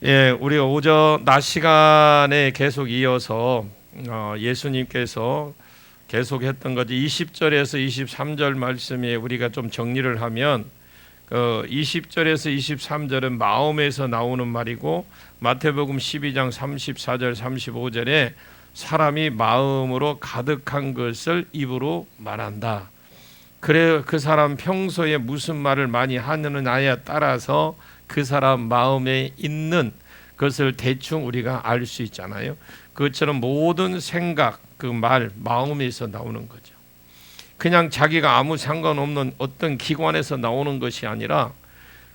예, 우리가 오전 낮 시간에 계속 이어서 예수님께서 계속했던 거지 20절에서 23절 말씀에 우리가 좀 정리를 하면 20절에서 23절은 마음에서 나오는 말이고 마태복음 12장 34절 35절에 사람이 마음으로 가득한 것을 입으로 말한다. 그래 그 사람 평소에 무슨 말을 많이 하느냐에 따라서 그 사람 마음에 있는 것을 대충 우리가 알 수 있잖아요. 그것처럼 모든 생각, 그 말, 마음에서 나오는 거죠. 그냥 자기가 아무 상관없는 어떤 기관에서 나오는 것이 아니라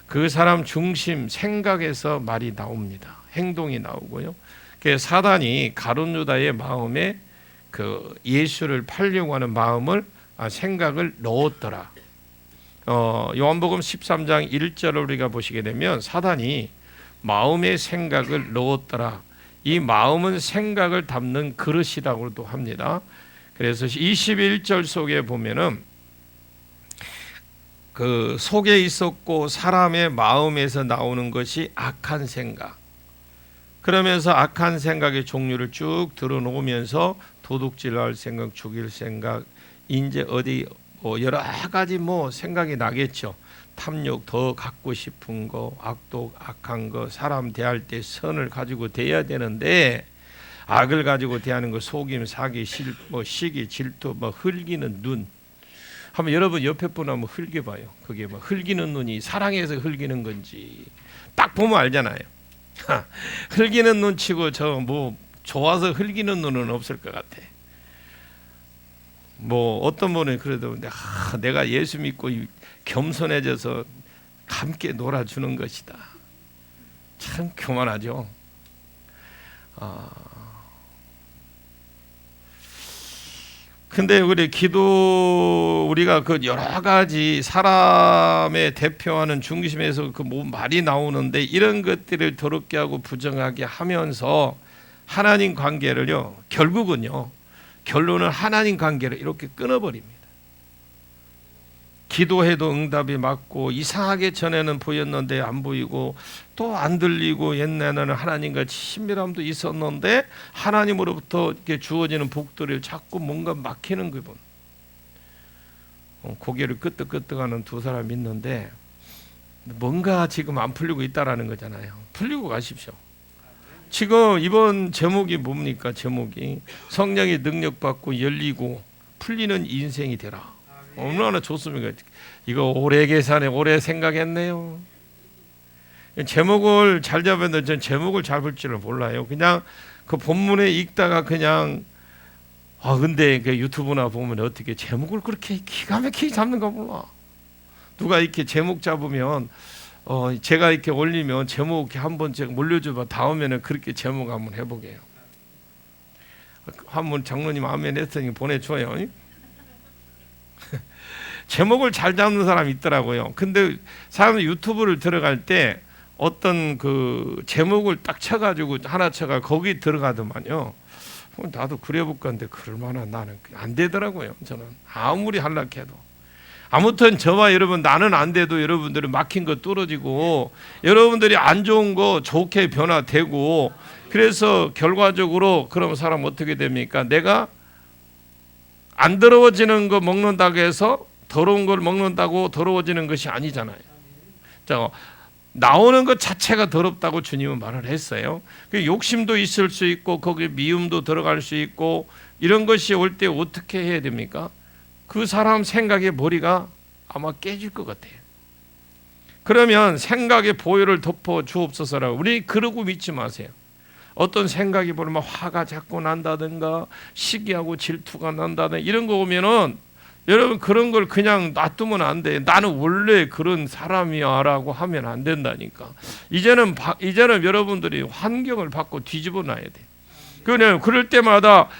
그 사람 중심 생각에서 말이 나옵니다. 행동이 나오고요. 그래서 사단이 가룟 유다의 마음에 그 예수를 팔려고 하는 마음을 생각을 넣었더라. 요한복음 13장 1절을 우리가 보시게 되면 사단이 마음의 생각을 넣었더라. 이 마음은 생각을 담는 그릇이라고도 합니다. 그래서 21절 속에 보면은 그 속에 있었고 사람의 마음에서 나오는 것이 악한 생각. 그러면서 악한 생각의 종류를 쭉 들어놓으면서 도둑질할 생각, 죽일 생각, 이제 어디 여러 가지 생각이 나겠죠. 탐욕, 더 갖고 싶은 거, 악독, 악한 거, 사람 대할 때 선을 가지고 대해야 되는데 악을 가지고 대하는 거, 속임, 사기, 시기, 질투, 흘기는 눈. 한번 여러분 옆에 분 한번 흘겨봐요. 그게 흘기는 눈이 사랑해서 흘기는 건지 딱 보면 알잖아요. 흘기는 눈치고 좋아서 흘기는 눈은 없을 것 같아. 어떤 분은 그래도 내가 예수 믿고 겸손해져서 함께 놀아주는 것이다. 참 교만하죠. 근데 우리가 그 여러 가지 사람의 대표하는 중심에서 그 말이 나오는데 이런 것들을 더럽게 하고 부정하게 하면서 하나님 관계를요, 결론은 하나님 관계를 이렇게 끊어버립니다. 기도해도 응답이 맞고 이상하게 전에는 보였는데 안 보이고 또 안 들리고 옛날에는 하나님과 친밀함도 있었는데 하나님으로부터 이렇게 주어지는 복들을 자꾸 뭔가 막히는 기분. 고개를 끄덕끄덕하는 두 사람 있는데 뭔가 지금 안 풀리고 있다라는 거잖아요. 풀리고 가십시오. 지금 이번 제목이 뭡니까? 제목이 성령의 능력받고 열리고 풀리는 인생이 되라. 얼마나 좋습니까? 이거 오래 계산해 오래 생각했네요. 제목을 잘 잡았는데 전 제목을 잡을 줄을 몰라요. 그냥 그 본문에 읽다가 그냥 근데 그 유튜브나 보면 어떻게 제목을 그렇게 기가 막히게 잡는가 몰라. 누가 이렇게 제목 잡으면 제가 이렇게 올리면 제목 이렇게 한번 제가 몰려줘봐. 다음에는 그렇게 제목 한번 해보게요. 한번 장로님 아멘 했더니 보내줘요. 제목을 잘 잡는 사람이 있더라고요. 근데 사람들 유튜브를 들어갈 때 어떤 그 제목을 딱 쳐가지고 하나 쳐가 거기 들어가더만요. 나도 그래볼까 하는데 그럴만한 나는 안 되더라고요. 저는 아무리 하려해도. 아무튼 저와 여러분 나는 안 돼도 여러분들은 막힌 거 뚫어지고 여러분들이 안 좋은 거 좋게 변화되고 그래서 결과적으로 그럼 사람 어떻게 됩니까? 내가 안 더러워지는 거 먹는다고 해서 더러운 걸 먹는다고 더러워지는 것이 아니잖아요. 자, 나오는 것 자체가 더럽다고 주님은 말을 했어요. 욕심도 있을 수 있고 거기에 미움도 들어갈 수 있고 이런 것이 올 때 어떻게 해야 됩니까? 그 사람 생각의 머리가 아마 깨질 것 같아요. 그러면 생각의 보혈을 덮어 주옵소서라고 우리 그러고 믿지 마세요. 어떤 생각이 보면 화가 자꾸 난다든가 시기하고 질투가 난다든가 이런 거 오면은 여러분 그런 걸 그냥 놔두면 안 돼. 나는 원래 그런 사람이야 라고 하면 안 된다니까. 이제는 여러분들이 환경을 바꿔 뒤집어 놔야 돼. 그럴 때마다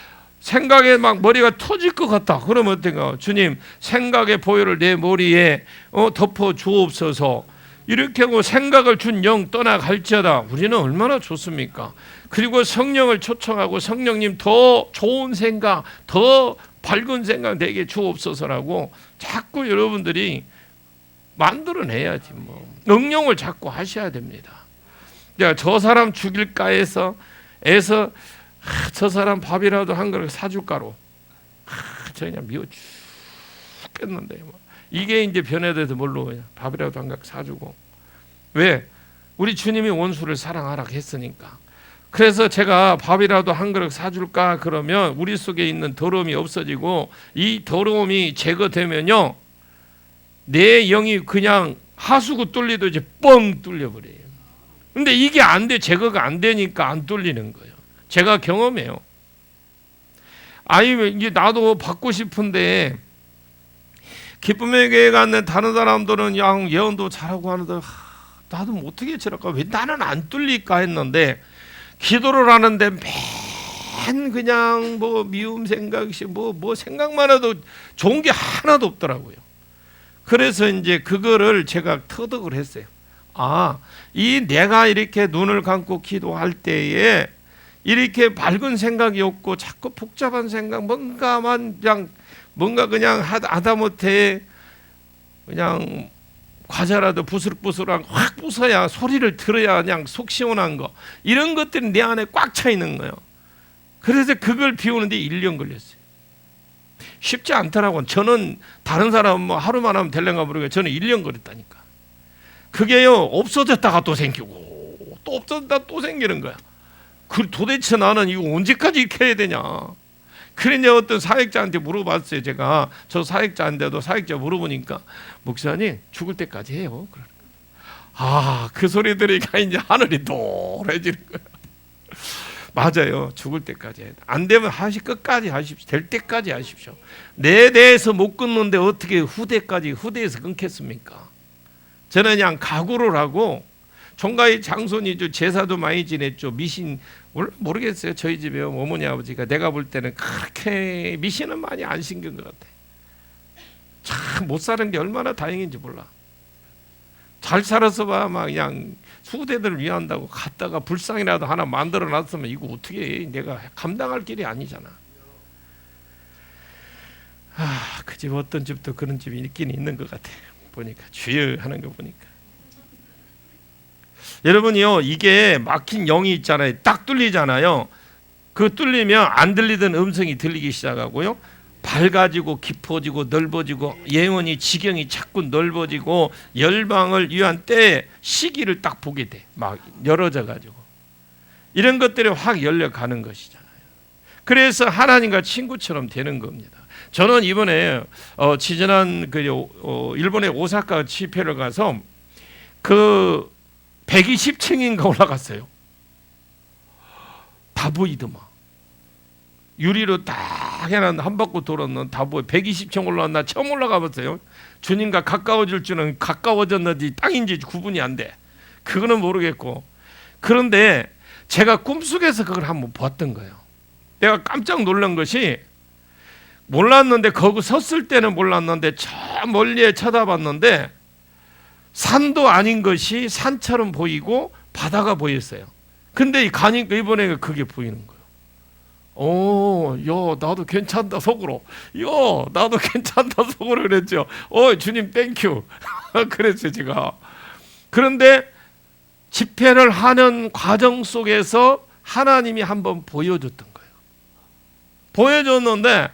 생각에 막 머리가 터질 것 같다. 그러면 어떤가? 주님 생각의 보혈을 내 머리에 덮어 주옵소서. 이렇게 하고 생각을 준 영 떠나갈지어다. 우리는 얼마나 좋습니까? 그리고 성령을 초청하고 성령님 더 좋은 생각, 더 밝은 생각 되게 주옵소서라고 자꾸 여러분들이 만들어내야지 응용을 자꾸 하셔야 됩니다. 내가 저 사람 죽일까 해서 저 사람 밥이라도 한 그릇 사줄까로 저 그냥 미워 죽겠는데 이게 이제 변해돼서 뭘로 밥이라도 한 그릇 사주고. 왜? 우리 주님이 원수를 사랑하라고 했으니까. 그래서 제가 밥이라도 한 그릇 사줄까 그러면 우리 속에 있는 더러움이 없어지고, 이 더러움이 제거되면요 내 영이 그냥 하수구 뚫리도 이제 뻥 뚫려버려요. 근데 이게 안 돼. 제거가 안 되니까 안 뚫리는 거예요. 제가 경험해요. 아니 이제 나도 받고 싶은데 기쁨의 교회 갔는 다른 사람들은 예언도 잘하고 하는데 나도 뭐 어떻게 저럴까, 왜 나는 안 뚫릴까 했는데, 기도를 하는데 맨 그냥 뭐 미움 생각이 뭐 생각만 해도 좋은 게 하나도 없더라고요. 그래서 이제 그거를 제가 터득을 했어요. 이 내가 이렇게 눈을 감고 기도할 때에 이렇게 밝은 생각이 없고 자꾸 복잡한 생각, 뭔가 그냥 하다못해 그냥 과자라도 부스럭부스럭 확 부숴야, 소리를 들어야 그냥 속 시원한 거, 이런 것들이 내 안에 꽉 차 있는 거예요. 그래서 그걸 비우는데 1년 걸렸어요. 쉽지 않더라고요. 저는 다른 사람은 뭐 하루만 하면 될런가 모르겠어요. 저는 1년 걸렸다니까. 그게요 없어졌다가 또 생기고 또 없어졌다가 또 생기는 거야. 도대체 나는 이거 언제까지 이렇게 해야 되냐. 그러냐 어떤 사역자한테 물어봤어요. 제가 저 사역자인데도 사역자 물어보니까 목사님 죽을 때까지 해요. 그 소리 들으니까 이제 하늘이 노래지는 거야. 맞아요. 죽을 때까지 해야 돼. 안 되면 끝까지 하십시오. 될 때까지 하십시오. 내 대해서 못 끊는데 어떻게 후대에서 끊겠습니까? 저는 그냥 각오를 하고, 총가의 장손이죠. 제사도 많이 지냈죠. 미신 모르겠어요. 저희 집에 어머니 아버지가 내가 볼 때는 그렇게 미신은 많이 안 신경 것 같아. 참 못 사는 게 얼마나 다행인지 몰라. 잘 살아서 봐 막 그냥 후대들을 위한다고 갔다가 불상이라도 하나 만들어 놨으면 이거 어떻게 해. 내가 감당할 길이 아니잖아. 그 집 어떤 집도 그런 집이 있긴 있는 것 같아. 보니까 주여 하는 거 보니까. 여러분이요 이게 막힌 영이 있잖아요. 딱 뚫리잖아요. 그 뚫리면 안 들리던 음성이 들리기 시작하고요, 밝아지고 깊어지고 넓어지고 예언이 지경이 자꾸 넓어지고 열방을 위한 때 시기를 딱 보게 돼. 막 열어져 가지고 이런 것들이 확 열려가는 것이잖아요. 그래서 하나님과 친구처럼 되는 겁니다. 저는 이번에 지지난 일본의 오사카 집회를 가서 120층인가 올라갔어요. 다 보이더만. 유리로 딱 해놨는데 한 바퀴 돌았는데 다 보여. 120층 올라왔나 처음 올라가봤어요. 주님과 가까워질 줄은 가까워졌는지 땅인지 구분이 안 돼. 그거는 모르겠고. 그런데 제가 꿈속에서 그걸 한번 봤던 거예요. 내가 깜짝 놀란 것이, 몰랐는데 거기 섰을 때는 몰랐는데 저 멀리에 쳐다봤는데 산도 아닌 것이 산처럼 보이고 바다가 보였어요. 근데 가니까 이번에 그게 보이는 거예요. 나도 괜찮다 속으로. 나도 괜찮다 속으로 그랬죠. 주님 땡큐. 그랬어요 제가. 그런데 집회를 하는 과정 속에서 하나님이 한번 보여줬던 거예요. 보여줬는데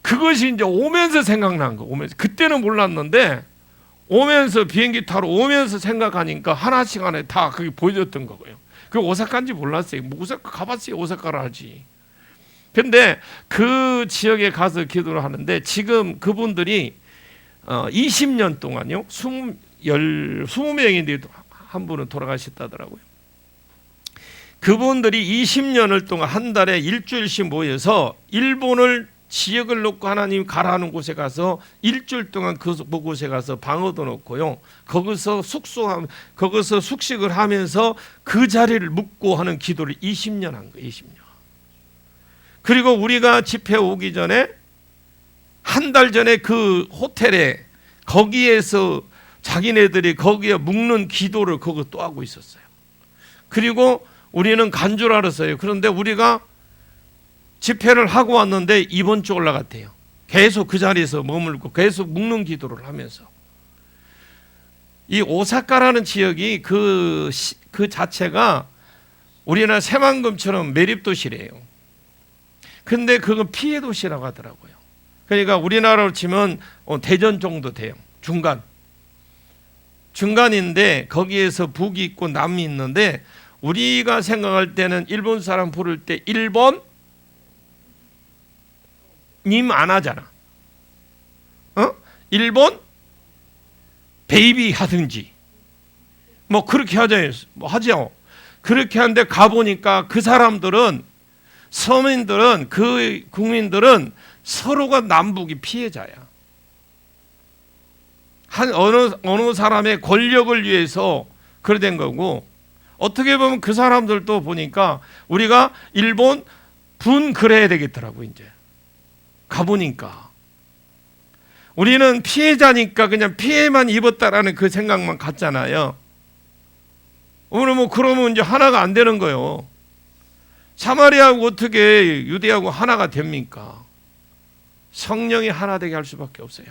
그것이 이제 오면서 생각난 거. 그때는 몰랐는데 오면서 비행기 타러 오면서 생각하니까 하나씩 안에 다 그게 보여줬던 거고요. 그 오사카인지 몰랐어요. 오사카 가봤어요. 오사카를 알지. 근데 그 지역에 가서 기도를 하는데 지금 그분들이 20년 동안요 20명인데 한 분은 돌아가셨다더라고요. 그분들이 20년을 동안 한 달에 일주일씩 모여서 일본을 지역을 놓고 하나님 가라는 곳에 가서 일주일 동안 그곳에 가서 방어도 놓고요. 거기서 숙식을 하면서 그 자리를 묵고 하는 기도를 20년 한 거예요. 20년. 그리고 우리가 집회 오기 전에 한 달 전에 그 호텔에 거기에서 자기네들이 거기에 묵는 기도를 거기 또 하고 있었어요. 그리고 우리는 간 줄 알았어요. 그런데 우리가 집회를 하고 왔는데 이번 주 올라갔대요. 계속 그 자리에서 머물고 계속 묵는 기도를 하면서 이 오사카라는 지역이 그 자체가 우리나라 새만금처럼 매립도시래요. 근데 그건 피해 도시라고 하더라고요. 그러니까 우리나라로 치면 대전 정도 돼요. 중간인데 거기에서 북이 있고 남이 있는데 우리가 생각할 때는 일본 사람 부를 때 일본 님 안 하잖아. 일본 베이비 하든지 뭐 그렇게 하잖아요. 뭐 하죠. 그렇게 하는데 가보니까 그 사람들은 서민들은 그 국민들은 서로가 남북이 피해자야. 한 어느 사람의 권력을 위해서 그래 된 거고, 어떻게 보면 그 사람들도 보니까 우리가 일본 분 그래야 되겠더라고. 이제 가보니까 우리는 피해자니까 그냥 피해만 입었다라는 그 생각만 갖잖아요. 오늘 뭐 그러면 이제 하나가 안 되는 거예요. 사마리아하고 어떻게 유대하고 하나가 됩니까? 성령이 하나 되게 할 수밖에 없어요.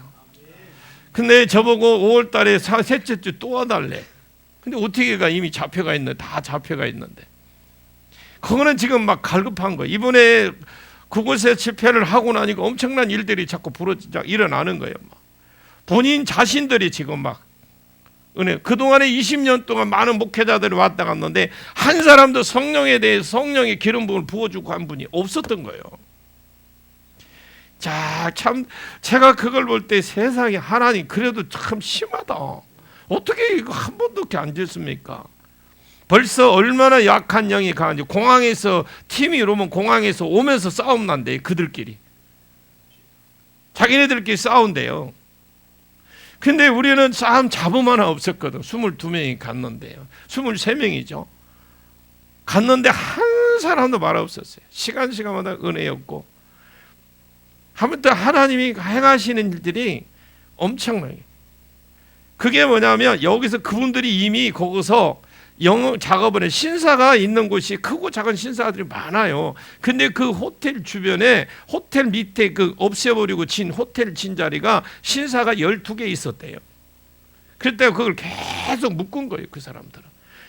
근데 저보고 5월 달에 셋째 주 또 와달래. 근데 어떻게 가? 이미 잡혀가 있는데, 다 잡혀가 있는데. 그거는 지금 막 갈급한 거예요. 이번에 그곳에 집회를 하고 나니까 엄청난 일들이 자꾸 일어나는 거예요. 본인 자신들이 지금 막 은혜. 그동안에 20년 동안 많은 목회자들이 왔다 갔는데 한 사람도 성령에 대해 성령의 기름 부음을 부어주고 한 분이 없었던 거예요. 자, 참 제가 그걸 볼 때 세상에 하나님 그래도 참 심하다. 어떻게 이거 한 번도 이렇게 안 됐습니까? 벌써 얼마나 약한 영이 강한지. 공항에서 팀이 이러면 공항에서 오면서 싸움 난대요. 그들끼리 자기네들끼리 싸운대요. 근데 우리는 싸움 잡음 하나 없었거든. 22명이 갔는데요. 23명이죠. 갔는데 한 사람도 말 없었어요. 시간마다 은혜였고, 하물며 하나님이 행하시는 일들이 엄청나요. 그게 뭐냐면 여기서 그분들이 이미 거기서 영어 작업을 해. 신사가 있는 곳이 크고 작은 신사들이 많아요. 근데 그 호텔 주변에 호텔 밑에 그 없애버리고 진 호텔 진 자리가 신사가 12개 있었대요. 그때 그걸 계속 묶은 거예요. 그 사람들은.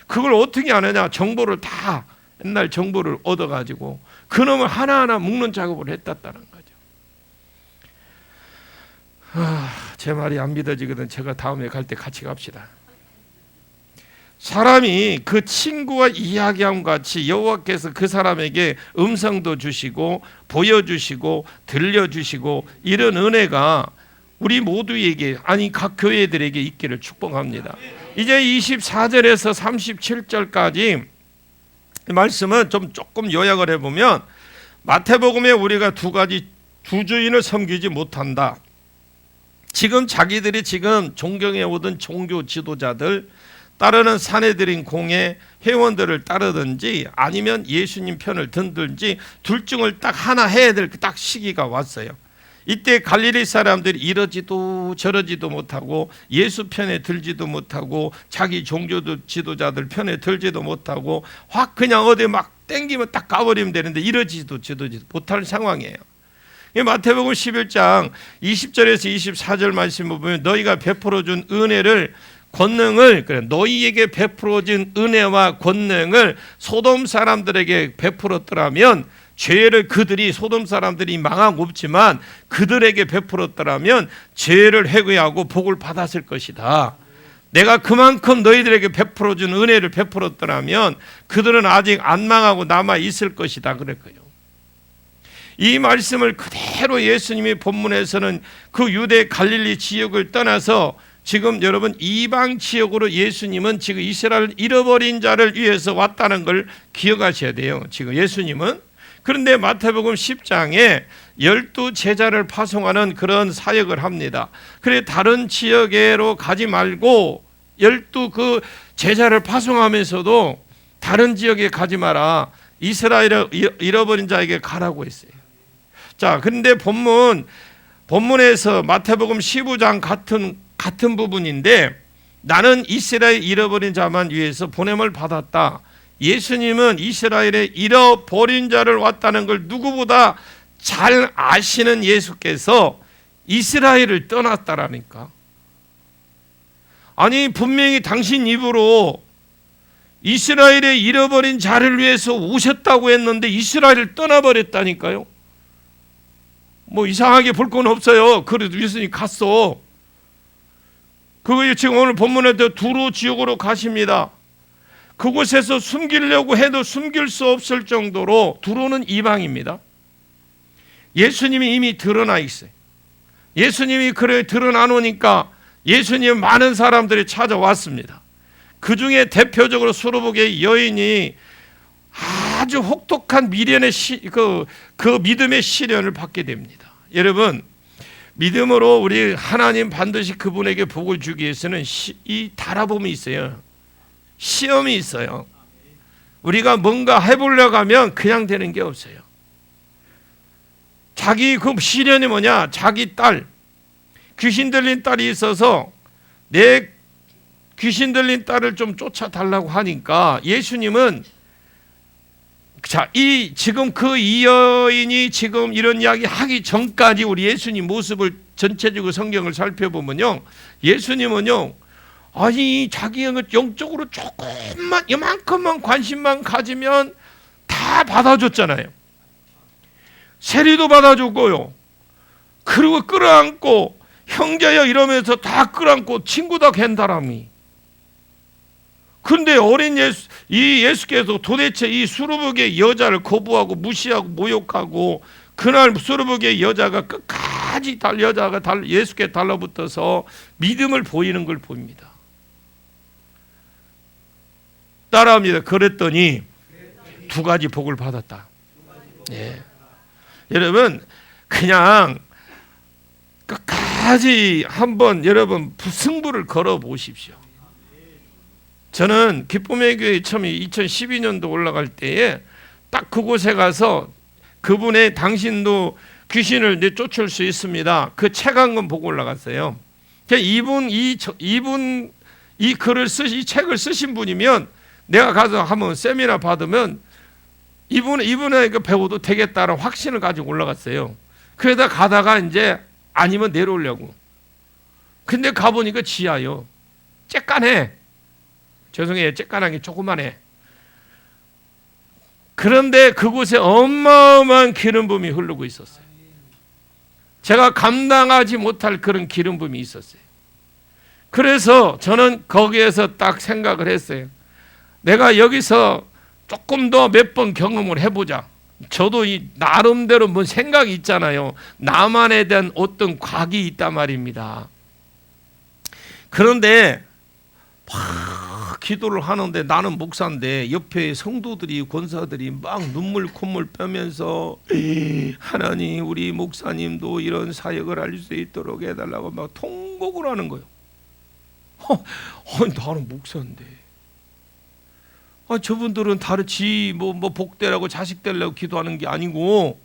그걸 어떻게 하느냐. 정보를 다 옛날 정보를 얻어가지고 그놈을 하나하나 묶는 작업을 했다는 거죠. 제 말이 안 믿어지거든. 제가 다음에 갈 때 같이 갑시다. 사람이 그 친구와 이야기함 같이 여호와께서 그 사람에게 음성도 주시고 보여주시고 들려주시고 이런 은혜가 우리 모두에게, 아니 각 교회들에게 있기를 축복합니다. 이제 24절에서 37절까지 말씀은 조금 요약을 해보면, 마태복음에 우리가 두 주인을 섬기지 못한다. 지금 자기들이 지금 존경해 오던 종교 지도자들 따르는 사내들인 공회 회원들을 따르든지 아니면 예수님 편을 든든지 둘 중을 딱 하나 해야 될 딱 시기가 왔어요. 이때 갈릴리 사람들이 이러지도 저러지도 못하고 예수 편에 들지도 못하고 자기 종교 지도자들 편에 들지도 못하고 확 그냥 어디 막 땡기면 딱 가버리면 되는데 이러지도 저러지도 못할 상황이에요. 마태복음 11장 20절에서 24절 말씀을 보면 너희가 베풀어준 은혜를 권능을, 그래 너희에게 베풀어진 은혜와 권능을 소돔 사람들에게 베풀었더라면, 죄를 그들이 소돔 사람들이 망하고 없지만 그들에게 베풀었더라면 죄를 회개하고 복을 받았을 것이다. 내가 그만큼 너희들에게 베풀어준 은혜를 베풀었더라면 그들은 아직 안 망하고 남아 있을 것이다 그랬고요. 이 말씀을 그대로 예수님이 본문에서는 그 유대 갈릴리 지역을 떠나서 지금 여러분 이방 지역으로 예수님은 지금 이스라엘 잃어버린 자를 위해서 왔다는 걸 기억하셔야 돼요. 지금 예수님은. 그런데 마태복음 10장에 12 제자를 파송하는 그런 사역을 합니다. 그래 다른 지역으로 가지 말고 12 그 제자를 파송하면서도 다른 지역에 가지 마라. 이스라엘을 잃어버린 자에게 가라고 했어요. 자, 근데 본문에서 마태복음 15장 같은 부분인데, 나는 이스라엘 잃어버린 자만 위해서 보냄을 받았다. 예수님은 이스라엘의 잃어버린 자를 왔다는 걸 누구보다 잘 아시는 예수께서 이스라엘을 떠났다라니까. 아니 분명히 당신 입으로 이스라엘의 잃어버린 자를 위해서 오셨다고 했는데 이스라엘을 떠나버렸다니까요. 뭐 이상하게 볼 건 없어요. 그래도 예수님 갔어. 그거 지금 오늘 본문에도 두로 지옥으로 가십니다. 그곳에서 숨기려고 해도 숨길 수 없을 정도로 두로는 이방입니다. 예수님이 이미 드러나 있어요. 예수님이 그래 드러나 놓으니까 예수님 많은 사람들이 찾아왔습니다. 그 중에 대표적으로 수르복의 여인이 아주 혹독한 미련의 그 믿음의 시련을 받게 됩니다. 여러분, 믿음으로 우리 하나님 반드시 그분에게 복을 주기 위해서는 이 달아봄이 있어요. 시험이 있어요. 우리가 뭔가 해보려고 하면 그냥 되는 게 없어요. 자기 그 시련이 뭐냐? 자기 딸, 귀신 들린 딸이 있어서 내 귀신 들린 딸을 좀 쫓아달라고 하니까 예수님은 지금 그 이 여인이 지금 이런 이야기 하기 전까지 우리 예수님 모습을 전체적으로 성경을 살펴보면요, 예수님은요, 아니 자기가 영적으로 조금만 이만큼만 관심만 가지면 다 받아줬잖아요. 세리도 받아줬고요. 그리고 끌어안고 형제여 이러면서 다 끌어안고 친구다 갠 사람이. 근데 어린 예수께서 도대체 이 수르복의 여자를 거부하고 무시하고 모욕하고 그날 수르복의 여자가 끝까지 예수께 달라붙어서 믿음을 보이는 걸 봅니다. 따라합니다. 그랬더니 두 가지 복을 받았다. 예. 여러분 그냥 끝까지 한번 여러분 승부를 걸어 보십시오. 저는 기쁨의 교회 처음 2012년도 올라갈 때에 딱 그곳에 가서 그분의 당신도 귀신을 내쫓을 수 있습니다. 그 책 한 권 보고 올라갔어요. 이분 이 글을 이 책을 쓰신 분이면 내가 가서 한번 세미나 받으면 이분에게 배워도 되겠다는 확신을 가지고 올라갔어요. 그러다 가다가 이제 아니면 내려오려고. 근데 가보니까 지하요. 쬐깐해. 죄송해요. 쬐깐한 게 조그만해. 그런데 그곳에 어마어마한 기름 부음이 흐르고 있었어요. 제가 감당하지 못할 그런 기름 부음이 있었어요. 그래서 저는 거기에서 딱 생각을 했어요. 내가 여기서 조금 더 몇 번 경험을 해보자. 저도 이 나름대로 뭔 생각이 있잖아요. 나만에 대한 어떤 곽이 있단 말입니다. 그런데 막 기도를 하는데 나는 목사인데 옆에 성도들이 권사들이 막 눈물 콧물 빼면서 하나님 우리 목사님도 이런 사역을 할 수 있도록 해달라고 막 통곡을 하는 거예요. 나는 목사인데 저분들은 다르지 뭐 복되라고 자식 되려고 기도하는 게 아니고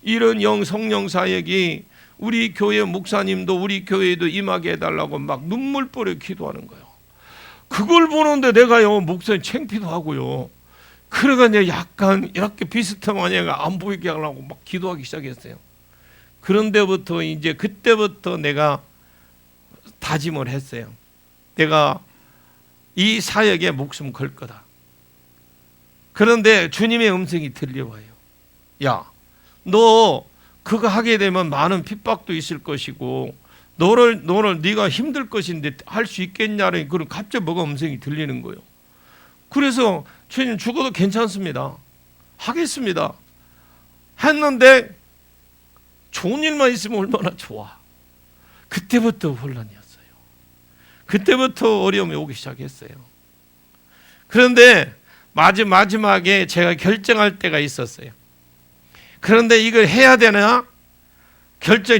이런 성령 사역이 우리 교회 목사님도 우리 교회에도 임하게 해달라고 막 눈물 뿌려 기도하는 거예요. 그걸 보는데 내가요 목사님 창피도 하고요. 그래가 내가 약간 이렇게 비슷하면 내가 안 보이게 하려고 막 기도하기 시작했어요. 그런데부터 이제 그때부터 내가 다짐을 했어요. 내가 이 사역에 목숨 걸 거다. 그런데 주님의 음성이 들려와요. 야, 너 그거 하게 되면 많은 핍박도 있을 것이고 너를 네가 힘들 것인데 할 수 있겠냐는 그런 갑자기 뭐가 음성이 들리는 거예요. 그래서 주님 죽어도 괜찮습니다. 하겠습니다. 했는데 좋은 일만 있으면 얼마나 좋아. 그때부터 혼란이었어요. 그때부터 어려움이 오기 시작했어요. 그런데 마지막에 제가 결정할 때가 있었어요. 그런데 이걸 해야 되나?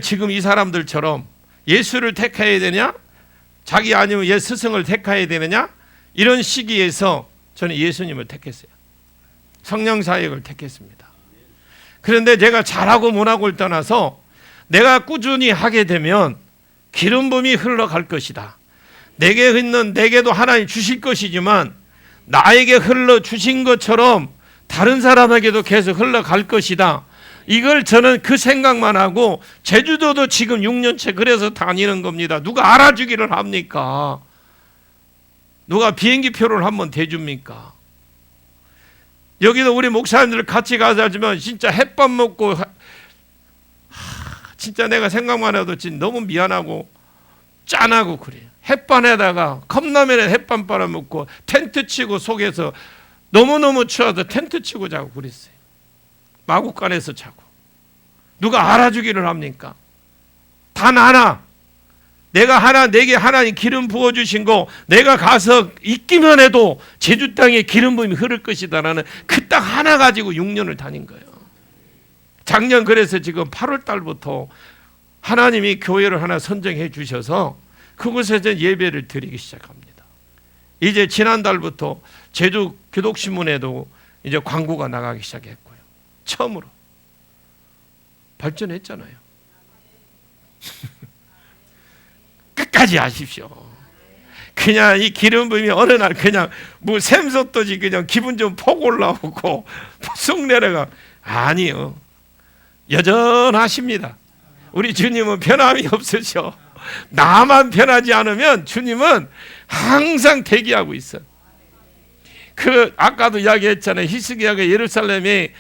지금 이 사람들처럼 예수를 택해야 되냐? 자기 아니면 스승을 택해야 되느냐? 이런 시기에서 저는 예수님을 택했어요. 성령 사역을 택했습니다. 그런데 제가 잘하고 못하고를 떠나서 내가 꾸준히 하게 되면 기름 부음이 흘러갈 것이다. 내게도 하나님 주실 것이지만 나에게 흘러주신 것처럼 다른 사람에게도 계속 흘러갈 것이다. 이걸 저는 그 생각만 하고 제주도도 지금 6년째 그래서 다니는 겁니다. 누가 알아주기를 합니까? 누가 비행기 표를 한번 대줍니까? 여기도 우리 목사님들 같이 가서 하지만 진짜 햇밥 먹고 진짜 내가 생각만 해도 진짜 너무 미안하고 짠하고 그래요. 햇반에다가 컵라면에 햇반 빨아먹고 텐트 치고 속에서 너무너무 추워서 텐트 치고 자고 그랬어요. 마구간에서 자고. 누가 알아주기를 합니까? 단 하나, 내게 하나님 기름 부어주신 거 내가 가서 있기만 해도 제주 땅에 기름 부음이 흐를 것이다라는 그 딱 하나 가지고 6년을 다닌 거예요. 작년 그래서 지금 8월 달부터 하나님이 교회를 하나 선정해 주셔서 그곳에서 예배를 드리기 시작합니다. 이제 지난달부터 제주 교독신문에도 이제 광고가 나가기 시작했고요. 처음으로 발전했잖아요. 끝까지 하십시오. 그냥 이 기름 부음이 어느 날 그냥 뭐 샘솟듯이 그냥 기분 좀 폭 올라오고 쑥 내려가. 아니요. 여전하십니다. 우리 주님은 변함이 없으셔. 나만 변하지 않으면 주님은 항상 대기하고 있어. 그 아까도 이야기했잖아요. 히스기야가 예루살렘에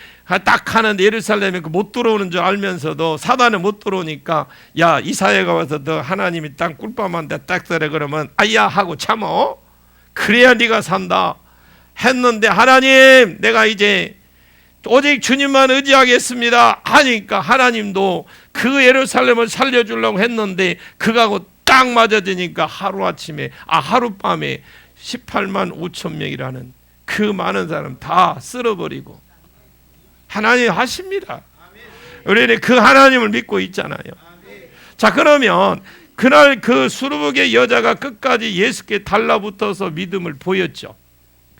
딱 하는데 예루살렘에 못 들어오는 줄 알면서도 사단에 못 들어오니까 야 이사야가 와서 너 하나님이 땅 꿀밤한데 딱 들어 그러면 아야 하고 참어. 그래야 네가 산다 했는데 하나님 내가 이제 오직 주님만 의지하겠습니다 하니까 하나님도 그 예루살렘을 살려주려고 했는데 그거하고 딱 맞아지니까 하루밤에 18만 5천 명이라는 그 많은 사람 다 쓸어버리고 하나님 하십니다. 우리는 그 하나님을 믿고 있잖아요. 자, 그러면 그날 그 수르복의 여자가 끝까지 예수께 달라붙어서 믿음을 보였죠.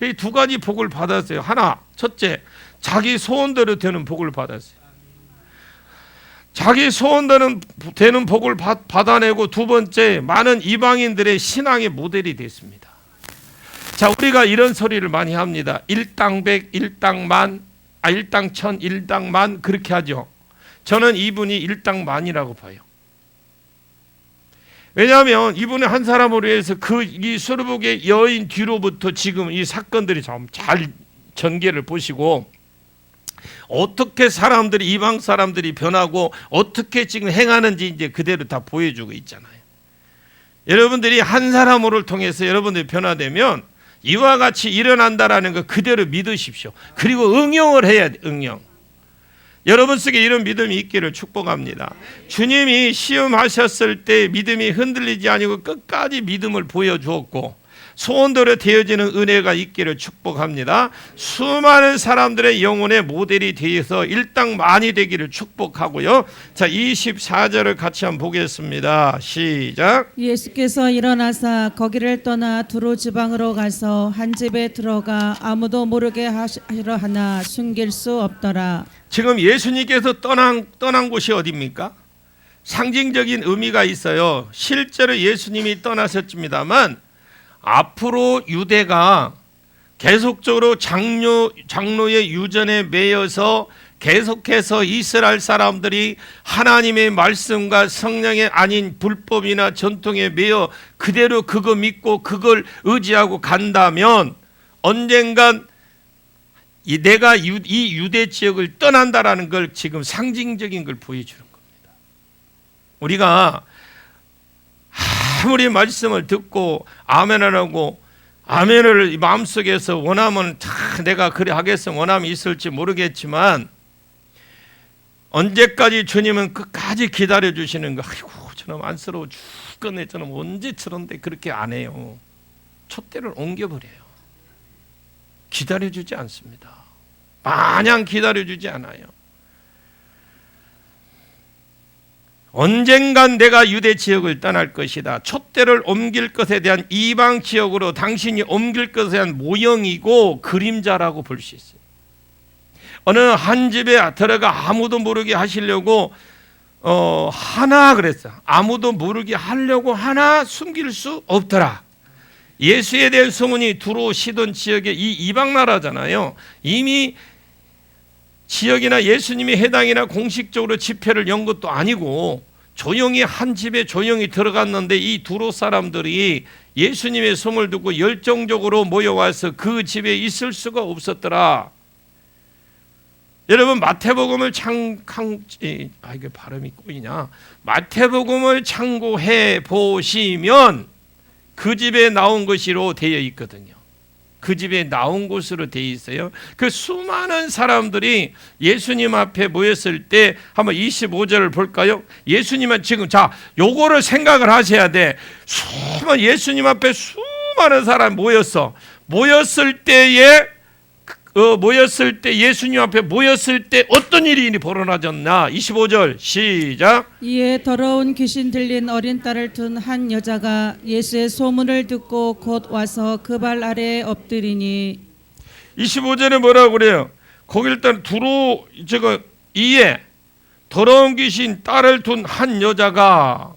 이 두 가지 복을 받았어요. 하나, 첫째, 자기 소원대로 되는 복을 받았어요. 자기 소원대로 되는 복을 받아내고 두 번째, 많은 이방인들의 신앙의 모델이 됐습니다. 자, 우리가 이런 소리를 많이 합니다. 일당백, 일당만, 일당천, 일당만 그렇게 하죠. 저는 이분이 일당만이라고 봐요. 왜냐하면 이분은 한 사람으로 해서 이 수르복의 여인 뒤로부터 지금 이 사건들이 잘 전개를 보시고 어떻게 사람들이 이방 사람들이 변하고 어떻게 지금 행하는지 이제 그대로 다 보여주고 있잖아요. 여러분들이 한 사람을 통해서 여러분들이 변화되면 이와 같이 일어난다라는 거 그대로 믿으십시오. 그리고 응용을 해야 돼. 응용. 여러분 속에 이런 믿음이 있기를 축복합니다. 주님이 시험하셨을 때 믿음이 흔들리지 아니고 끝까지 믿음을 보여주었고 소원대로 되어지는 은혜가 있기를 축복합니다. 수많은 사람들의 영혼의 모델이 되어서 일당만이 되기를 축복하고요. 자, 24절을 같이 한번 보겠습니다. 시작. 예수께서 일어나사 거기를 떠나 두로 지방으로 가서 한 집에 들어가 아무도 모르게 하시려 하나 숨길 수 없더라. 지금 예수님께서 떠난 곳이 어디입니까? 상징적인 의미가 있어요. 실제로 예수님이 떠나셨습니다만 앞으로 유대가 계속적으로 장로의 유전에 매여서 계속해서 이스라엘 사람들이 하나님의 말씀과 성령의 아닌 불법이나 전통에 매여 그대로 그거 믿고 그걸 의지하고 간다면 언젠간 내가 이 유대 지역을 떠난다라는 걸 지금 상징적인 걸 보여주는 겁니다. 우리가 아무리 말씀을 듣고 아멘을 하고 아멘을 마음속에서 원하면 내가 그래 하겠으면 원함이 있을지 모르겠지만 언제까지 주님은 끝까지 기다려 주시는 거. 아이고 저놈 안쓰러워 죽겠네. 저놈 언제 저런데 그렇게 안 해요. 촛대를 옮겨버려요. 기다려주지 않습니다. 마냥 기다려주지 않아요. 언젠간 내가 유대 지역을 떠날 것이다. 촛대를 옮길 것에 대한 이방 지역으로 당신이 옮길 것에 대한 모형이고 그림자라고 볼 수 있어요. 어느 한 집에 들어가 아무도 모르게 하시려고 하나 그랬어. 아무도 모르게 하려고 하나 숨길 수 없더라. 예수에 대한 소문이 두로 시돈 지역의 이 이방 나라잖아요. 이미 지역이나 예수님이 해당이나 공식적으로 집회를 연 것도 아니고 조용히 한 집에 조용히 들어갔는데 이 두로 사람들이 예수님의 성을 듣고 열정적으로 모여와서 그 집에 있을 수가 없었더라. 여러분 마태복음을 이게 발음이 꼬이냐? 마태복음을 참고해 보시면 그 집에 나온 것으로 되어 있거든요. 그 집에 나온 곳으로 되어 있어요. 그 수많은 사람들이 예수님 앞에 모였을 때 한번 25절을 볼까요? 예수님은 지금 요거를 생각을 하셔야 돼. 예수님 앞에 수많은 사람이 모였을 때 예수님 앞에 모였을 때 어떤 일이 벌어졌나? 25절 시작. 이에 더러운 귀신 들린 어린 딸을 둔 한 여자가 예수의 소문을 듣고 곧 와서 그 발 아래에 엎드리니 25절에 뭐라고 그래요? 거기 일단 이에 더러운 귀신 딸을 둔 한 여자가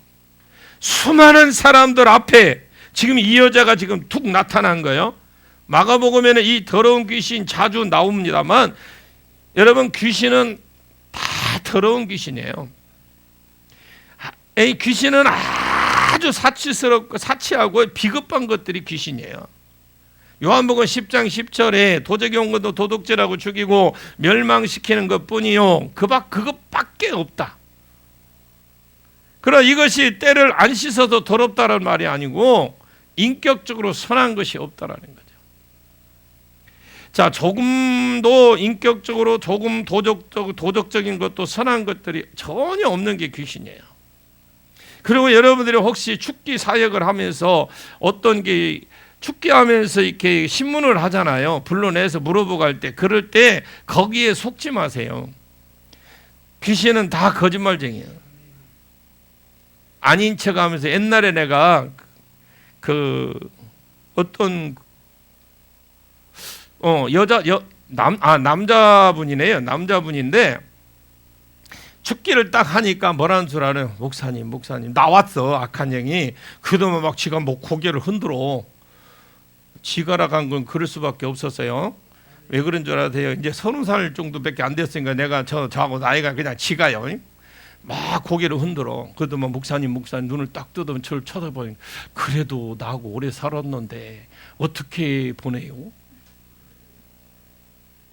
수많은 사람들 앞에 지금 이 여자가 지금 툭 나타난 거예요. 마가복음에는 이 더러운 귀신 자주 나옵니다만 여러분 귀신은 다 더러운 귀신이에요. 이 귀신은 아주 사치스럽고 사치하고 비겁한 것들이 귀신이에요. 요한복음 10장 10절에 도적이 온 것도 도둑질하고 죽이고 멸망시키는 것뿐이요 그것밖에 없다. 그러나 이것이 때를 안 씻어도 더럽다는 말이 아니고 인격적으로 선한 것이 없다라는 거죠. 자, 조금도 인격적으로 조금 도덕적인 것도 선한 것들이 전혀 없는 게 귀신이에요. 그리고 여러분들이 혹시 축기 사역을 하면서 어떤 게 축기하면서 이렇게 신문을 하잖아요. 불러내서 물어보고 할 때 그럴 때 거기에 속지 마세요. 귀신은 다 거짓말쟁이에요. 아닌 척하면서 옛날에 내가 어떤 남자분이네요. 남자분인데 축기를 딱 하니까 뭐라는 줄 알아요? 목사님 나왔어. 악한 영이. 그러면 막 지가 뭐 고개를 흔들어. 지가라 간 건 그럴 수밖에 없었어요. 왜 그런 줄 아세요? 이제 30살 정도밖에 안 됐으니까 내가 저하고 나이가 그냥 지가요. 막 고개를 흔들어. 그래도 막 목사님 눈을 딱 뜯으면 저를 쳐다보니 그래도 나하고 오래 살았는데 어떻게 보내요?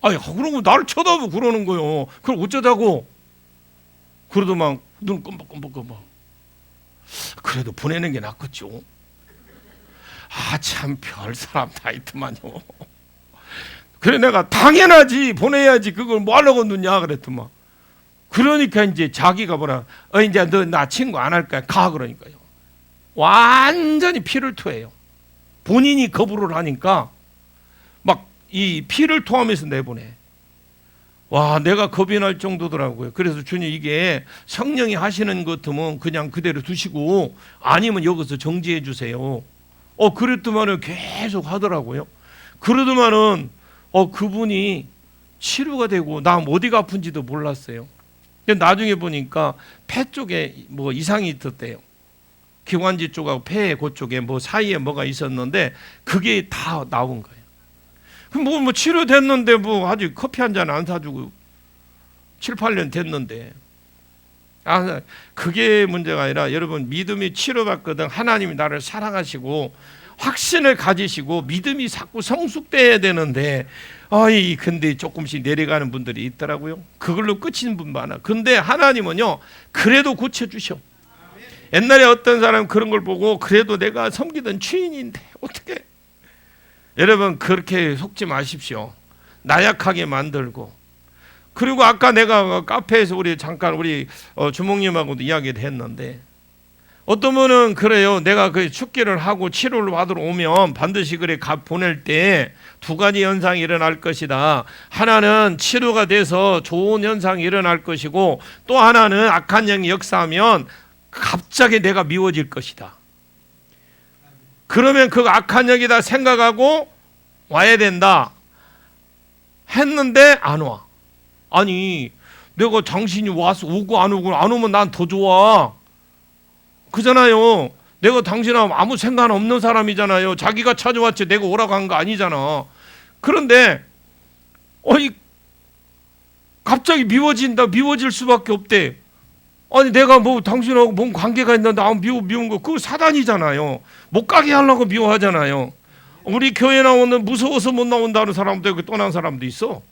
그러고 나를 쳐다보고 그러는 거예요. 그럼 어쩌자고? 그래도 막 눈 껌벅껌벅. 그래도 보내는 게 낫겠죠. 참 별 사람 다 있더만요. 그래 내가 당연하지 보내야지 그걸 뭐 하려고 넣냐 그랬더만. 그러니까 이제 자기가 이제 너 나 친구 안 할 거야 가 그러니까요. 완전히 피를 토해요. 본인이 거부를 하니까 막 이 피를 토하면서 내보내. 와, 내가 겁이 날 정도더라고요. 그래서 주님 이게 성령이 하시는 것 같으면 그냥 그대로 두시고 아니면 여기서 정지해 주세요. 그랬더만은 계속 하더라고요. 그러더만은 그분이 치료가 되고 나 어디가 아픈지도 몰랐어요. 근데 나중에 보니까 폐 쪽에 뭐 이상이 있었대요. 기관지 쪽하고 폐 그쪽에 뭐 사이에 뭐가 있었는데 그게 다 나온 거예요. 그럼 뭐 치료됐는데 뭐 아직 커피 한 잔 안 사주고 7, 8년 됐는데 그게 문제가 아니라 여러분 믿음이 치료받거든 하나님이 나를 사랑하시고 확신을 가지시고 믿음이 자꾸 성숙돼야 되는데 근데 조금씩 내려가는 분들이 있더라고요. 그걸로 끝인 분 많아. 근데 하나님은요 그래도 고쳐주셔. 옛날에 어떤 사람 그런 걸 보고 그래도 내가 섬기던 주인인데 어떻게 여러분 그렇게 속지 마십시오. 나약하게 만들고. 그리고 아까 내가 카페에서 우리 주목님하고도 이야기를 했는데 어떤 분은 그래요. 내가 그 축기를 하고 치료를 받으러 오면 반드시 보낼 때 두 가지 현상이 일어날 것이다. 하나는 치료가 돼서 좋은 현상이 일어날 것이고 또 하나는 악한 영이 역사하면 갑자기 내가 미워질 것이다. 그러면 그 악한 영이다 생각하고 와야 된다 했는데 안 와. 아니 내가 당신이 와서 오고 안 오면 난 더 좋아. 그잖아요. 내가 당신하고 아무 상관 없는 사람이잖아요. 자기가 찾아왔지 내가 오라고 한 거 아니잖아. 그런데 갑자기 미워질 수밖에 없대. 아니 내가 뭐 당신하고 뭔 관계가 있나 나 미운 거 그거 사단이잖아요. 못 가게 하려고 미워하잖아요. 우리 교회 나오는 무서워서 못 나온다는 사람도 있고 떠난 사람도 있어.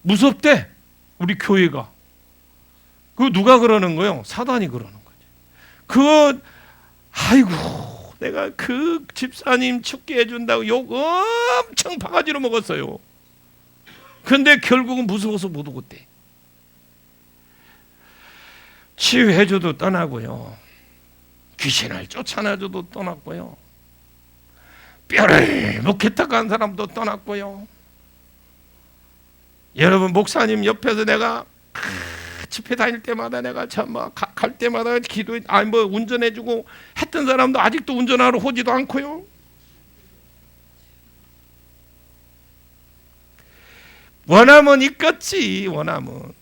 무섭대 우리 교회가. 그거 누가 그러는 거예요? 사단이 그러는 거지. 그거 아이고 내가 그 집사님 춥게 해준다고 욕 엄청 바가지로 먹었어요. 근데 결국은 무서워서 못 오겠대. 치유해줘도 떠나고요. 귀신을 쫓아내줘도 떠났고요. 뼈를 묵혔다고 한 사람도 떠났고요. 여러분 목사님 옆에서 내가 집회 다닐 때마다 내가 참 갈 때마다 기도 운전해주고 했던 사람도 아직도 운전하러 오지도 않고요. 원하면 있겠지. 원하면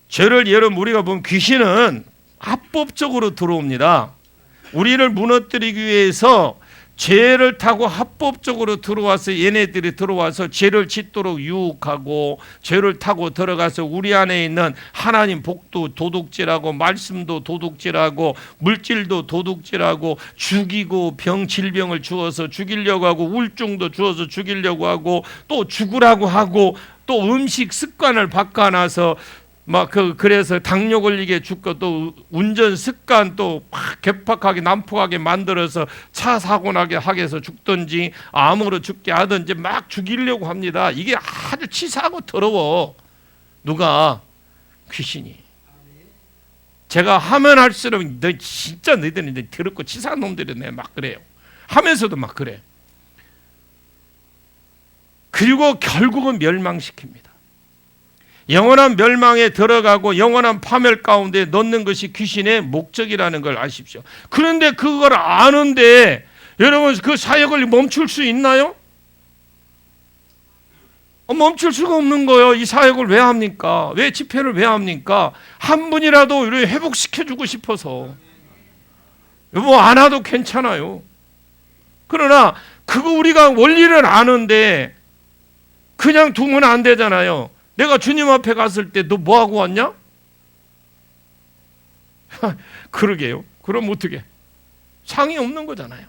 죄를 여러분 우리가 보면 귀신은 합법적으로 들어옵니다. 우리를 무너뜨리기 위해서 죄를 타고 합법적으로 들어와서 얘네들이 들어와서 죄를 짓도록 유혹하고 죄를 타고 들어가서 우리 안에 있는 하나님 복도 도둑질하고 말씀도 도둑질하고 물질도 도둑질하고 죽이고 질병을 주어서 죽이려고 하고 우울증도 주어서 죽이려고 하고 또 죽으라고 하고 또 음식 습관을 바꿔놔서 그래서 당뇨 걸리게 죽고 또 운전 습관 또 괴팍하게 난폭하게 만들어서 차 사고 나게 하게 해서 죽든지 암으로 죽게 하든지 막 죽이려고 합니다. 이게 아주 치사하고 더러워. 누가? 귀신이. 제가 하면 할수록 너 진짜 너희들은 더럽고 치사한 놈들이 막 그래요. 하면서도 막 그래. 그리고 결국은 멸망시킵니다. 영원한 멸망에 들어가고 영원한 파멸 가운데 넣는 것이 귀신의 목적이라는 걸 아십시오. 그런데 그걸 아는데 여러분 그 사역을 멈출 수 있나요? 멈출 수가 없는 거예요. 이 사역을 왜 합니까? 왜 집회를 왜 합니까? 한 분이라도 이렇게 회복시켜주고 싶어서. 뭐 안 와도 괜찮아요. 그러나 그거 우리가 원리를 아는데 그냥 두면 안 되잖아요. 내가 주님 앞에 갔을 때 너 뭐하고 왔냐? 그러게요. 그럼 어떻게? 상이 없는 거잖아요.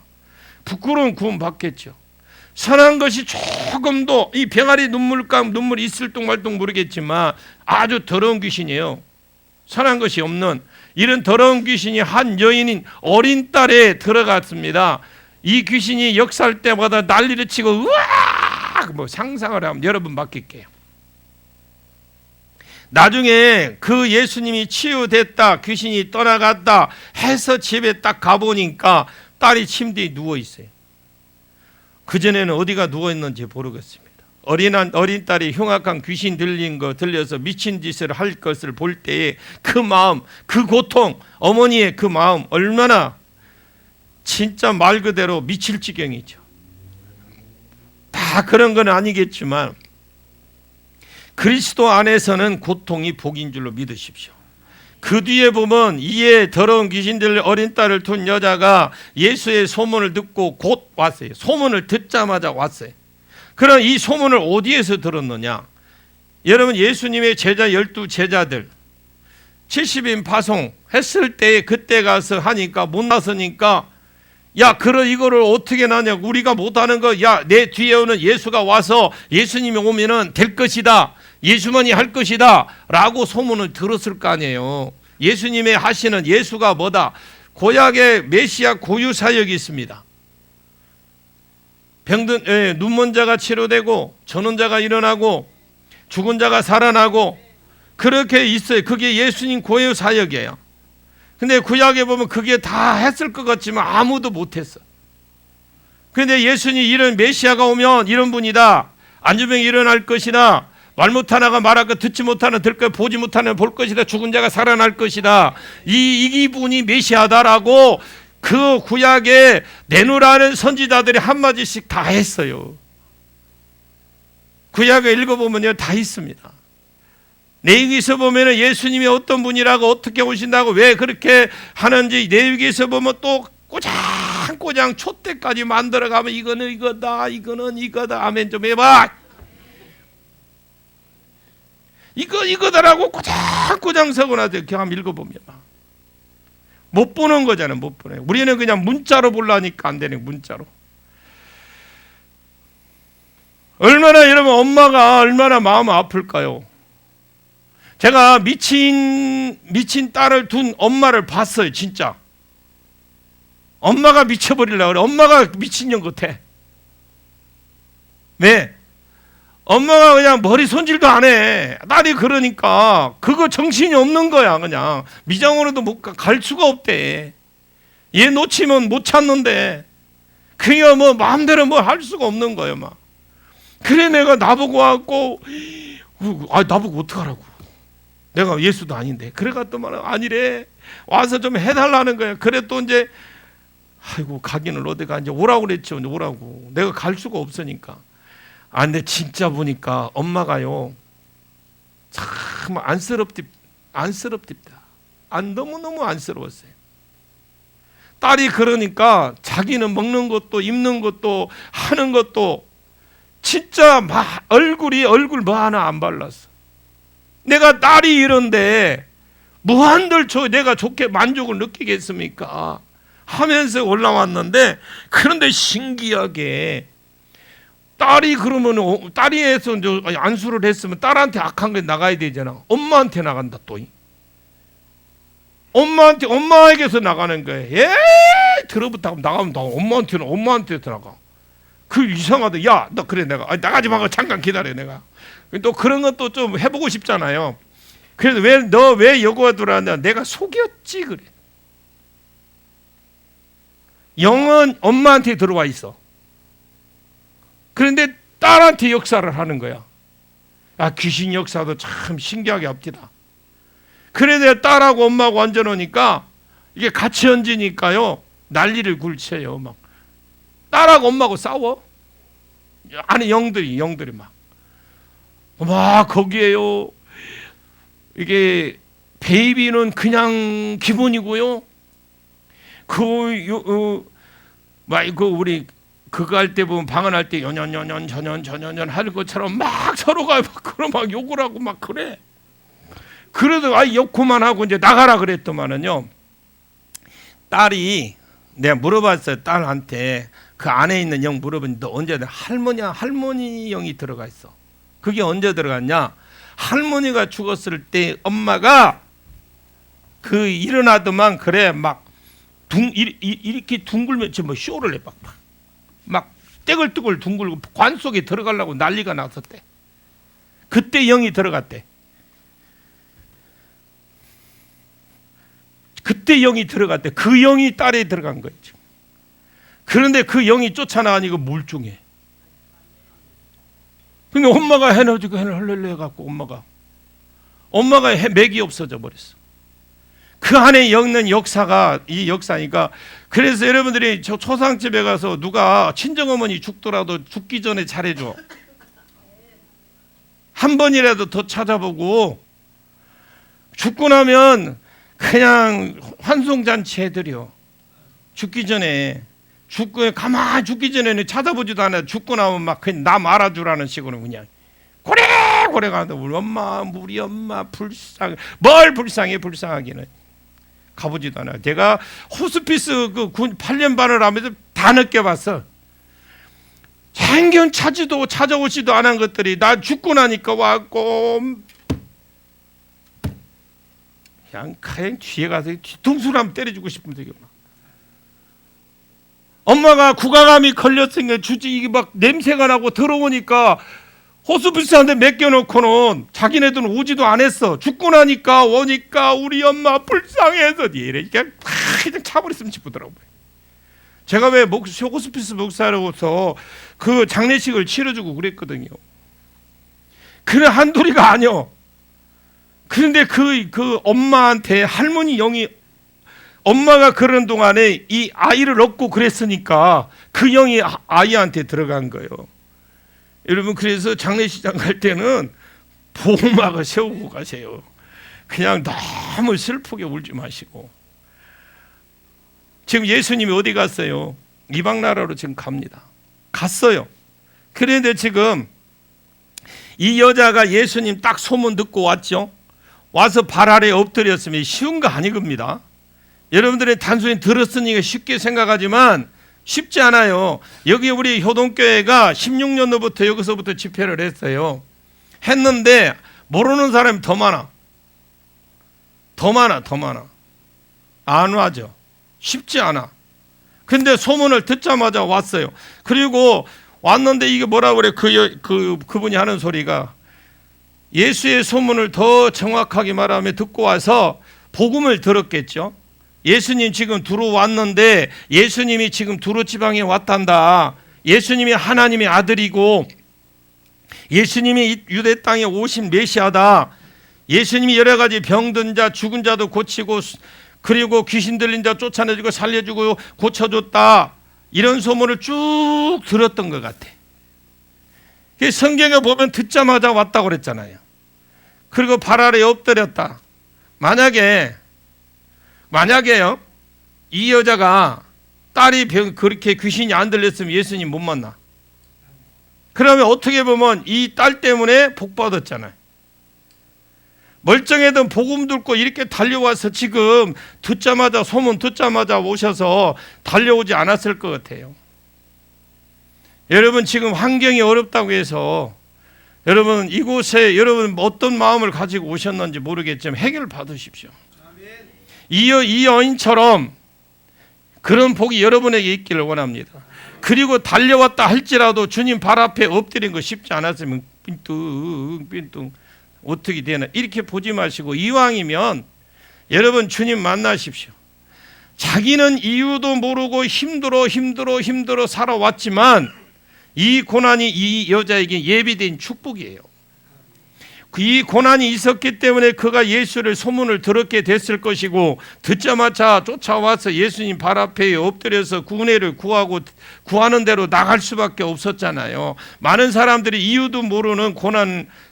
부끄러운 구원 받겠죠. 선한 것이 조금도 이 병아리 눈물 있을 똥 말똥 모르겠지만 아주 더러운 귀신이에요. 선한 것이 없는 이런 더러운 귀신이 한 여인인 어린 딸에 들어갔습니다. 이 귀신이 역사할 때마다 난리를 치고 으악 상상을 하면 여러분 맡길게요. 나중에 그 예수님이 치유됐다, 귀신이 떠나갔다 해서 집에 딱 가보니까 딸이 침대에 누워있어요. 그전에는 어디가 누워있는지 모르겠습니다. 어린 딸이 흉악한 귀신 들려서 미친 짓을 할 것을 볼 때에 그 마음, 그 고통, 어머니의 그 마음 얼마나 진짜 말 그대로 미칠 지경이죠. 다 그런 건 아니겠지만 그리스도 안에서는 고통이 복인 줄로 믿으십시오. 그 뒤에 보면 이에 더러운 귀신들 어린 딸을 둔 여자가 예수의 소문을 듣고 곧 왔어요. 소문을 듣자마자 왔어요. 그럼 이 소문을 어디에서 들었느냐? 여러분 예수님의 제자 12제자들 70인 파송했을 때 그때 가서 하니까 못 나서니까 야 이거를 어떻게 나냐 우리가 못하는 거 야 내 뒤에 오는 예수가 와서 예수님이 오면은 될 것이다 예수만이 할 것이다 라고 소문을 들었을 거 아니에요. 예수님의 하시는 예수가 뭐다? 구약의 메시아 고유 사역이 있습니다. 병든 눈먼 자가 치료되고 전원 자가 일어나고 죽은 자가 살아나고 그렇게 있어요. 그게 예수님 고유 사역이에요. 근데 구약에 보면 그게 다 했을 것 같지만 아무도 못했어. 근데 예수님 이런 메시아가 오면 이런 분이다. 안주병이 일어날 것이다. 말 못하나가 말할 것, 듣지 못하는 들 것, 보지 못하는 볼 것이다. 죽은 자가 살아날 것이다. 이분이 메시아다라고 그 구약에 내놓으라는 선지자들이 한마디씩 다 했어요. 구약을 읽어보면요 다 있습니다. 레위기에서 보면 예수님이 어떤 분이라고 어떻게 오신다고 왜 그렇게 하는지 레위기에서 보면 또 꼬장꼬장 촛대까지 만들어가면 이거는 이거다 이거는 이거다 아멘 좀 해봐. 이거다라고 고장고장 서고나서 그냥 읽어보면 못 보는 거잖아요. 못 보네. 우리는 그냥 문자로 보려니까 안 되네. 문자로. 얼마나 여러분 엄마가 얼마나 마음 아플까요? 제가 미친 딸을 둔 엄마를 봤어요. 진짜. 엄마가 미쳐버리려고 그래. 엄마가 미친년 같아. 네. 엄마가 그냥 머리 손질도 안 해. 딸이 그러니까 그거 정신이 없는 거야. 그냥 미장원에도 갈 수가 없대. 얘 놓치면 못 찾는데 그게 뭐 마음대로 뭐 할 수가 없는 거예요. 막. 그래 내가 나보고 왔고 나보고 어떡하라고. 내가 예수도 아닌데. 그래 갔더만 아니래. 와서 좀 해달라는 거야. 그래 또 이제 아이고 가기는 어디가 이제 오라고 그랬죠. 오라고. 내가 갈 수가 없으니까. 근데 진짜 보니까 엄마가요 참 안쓰럽답니다. 너무너무 안쓰러웠어요. 딸이 그러니까 자기는 먹는 것도 입는 것도 하는 것도 진짜 얼굴 뭐 하나 안 발랐어. 내가 딸이 이런데 무한들 내가 좋게 만족을 느끼겠습니까? 하면서 올라왔는데 그런데 신기하게 딸이 그러면 딸이 해서 안수를 했으면 딸한테 악한 게 나가야 되잖아. 엄마한테 나간다 또. 엄마에게서 나가는 거예요. 들어붙다고 나가면 엄마한테 나가. 그 이상하다. 야, 너 그래 내가 나가지 말고 잠깐 기다려 내가. 또 그런 것도 좀 해보고 싶잖아요. 그래서 너 왜 여기 들어왔냐? 내가 속였지 그래. 영은 엄마한테 들어와 있어. 그런데 딸한테 역사를 하는 거야. 귀신 역사도 참 신기하게 합니다. 그래서 딸하고 엄마하고 얹어놓으니까 이게 같이 얹으니까요 난리를 굴쳐요. 막 딸하고 엄마하고 싸워. 안에 영들이 막 거기에요. 이게 베이비는 그냥 기본이고요. 우리 그거 할 때 보면 방언할 때 전연 하는 것처럼 막 서로가 막 욕을 하고 막 그래. 그래도 욕 그만하고 이제 나가라 그랬더만은요. 딸이 내가 물어봤어요. 딸한테 그 안에 있는 영 물어보니 너 언제 할머니 영이 들어가 있어. 그게 언제 들어갔냐? 할머니가 죽었을 때 엄마가 그 일어나더만 그래 막 이렇게 둥글면 뭐 쇼를 해 막 떼글떼글 둥글고 관 속에 들어가려고 난리가 났었대. 그때 영이 들어갔대. 그때 영이 들어갔대. 그 영이 딸에 들어간 거예요. 그런데 그 영이 쫓아나가니까 물중해. 근데 엄마가 해가지고 헐렐레 해갖고 엄마가 맥이 없어져 버렸어. 그 안에 있는 역사가 이 역사니까. 그래서 여러분들이 저 초상집에 가서 누가 친정어머니 죽더라도 죽기 전에 잘해줘. 한 번이라도 더 찾아보고 죽고 나면 그냥 환송잔치 해드려. 죽기 전에 가만히 죽기 전에는 찾아보지도 않아. 죽고 나면 막 그냥 나 말아주라는 식으로 그냥 고래 가도 우리 엄마 불쌍해. 뭘 불쌍하기는. 가보지도 않아. 제가 호스피스 8년 반을 하면서 다 느껴봤어. 생견 찾아오지도 않은 것들이 나 죽고 나니까 왔고 그냥 뒤에 가서 뒤통수를 한번 때려주고 싶은데 엄마가 구강암이 걸렸으니까 이게 막 냄새가 나고 들어오니까 호스피스한테 맡겨놓고는 자기네들은 오지도 않았어. 죽고 나니까 오니까 우리 엄마 불쌍해서 이래 그냥 차버렸으면 싶더라고요. 제가 왜 호스피스 목사로서 그 장례식을 치러주고 그랬거든요. 그래 한둘이가 아니요. 그런데 그 엄마한테 할머니 영이 엄마가 그런 동안에 이 아이를 얻고 그랬으니까 그 영이 아이한테 들어간 거예요. 여러분 그래서 장례식장 갈 때는 보호막을 세우고 가세요. 그냥 너무 슬프게 울지 마시고. 지금 예수님이 어디 갔어요? 이방 나라로 지금 갔어요. 그런데 지금 이 여자가 예수님 딱 소문 듣고 왔죠. 와서 발 아래 엎드렸으면 쉬운 거 아니겁니다. 여러분들이 단순히 들었으니까 쉽게 생각하지만 쉽지 않아요. 여기 우리 효동교회가 16년도부터 여기서부터 집회를 했어요. 했는데 모르는 사람이 더 많아. 더 많아. 안 와죠. 쉽지 않아. 근데 소문을 듣자마자 왔어요. 그리고 왔는데 이게 뭐라 그래? 그분이 하는 소리가 예수의 소문을 더 정확하게 말하면 듣고 와서 복음을 들었겠죠. 예수님 지금 들어왔는데 예수님이 지금 두로 지방에 왔단다. 예수님이 하나님의 아들이고 예수님이 유대 땅에 오신 메시아다. 예수님이 여러 가지 병든 자, 죽은 자도 고치고 그리고 귀신 들린 자 쫓아내주고 살려주고 고쳐줬다. 이런 소문을 쭉 들었던 것 같아. 성경에 보면 듣자마자 왔다고 그랬잖아요. 그리고 발 아래 엎드렸다. 만약에요, 이 여자가 딸이 그렇게 귀신이 안 들렸으면 예수님 못 만나. 그러면 어떻게 보면 이 딸 때문에 복 받았잖아요. 멀쩡해던 복음 듣고 이렇게 달려와서 지금 듣자마자 소문 듣자마자 오셔서 달려오지 않았을 것 같아요. 여러분 지금 환경이 어렵다고 해서 여러분 이곳에 여러분 어떤 마음을 가지고 오셨는지 모르겠지만 해결 받으십시오. 이 여인처럼 그런 복이 여러분에게 있기를 원합니다. 그리고 달려왔다 할지라도 주님 발 앞에 엎드린 거 쉽지 않았으면 빈뚱 어떻게 되나 이렇게 보지 마시고 이왕이면 여러분 주님 만나십시오. 자기는 이유도 모르고 힘들어 살아왔지만 이 고난이 이 여자에게 예비된 축복이에요. 이 고난이 있었기 때문에 그가 예수를 소문을 들었게 됐을 것이고 듣자마자 쫓아와서 예수님 발 앞에 엎드려서 구원을 구하는 대로 나갈 수밖에 없었잖아요. 많은 사람들이 이유도 모르는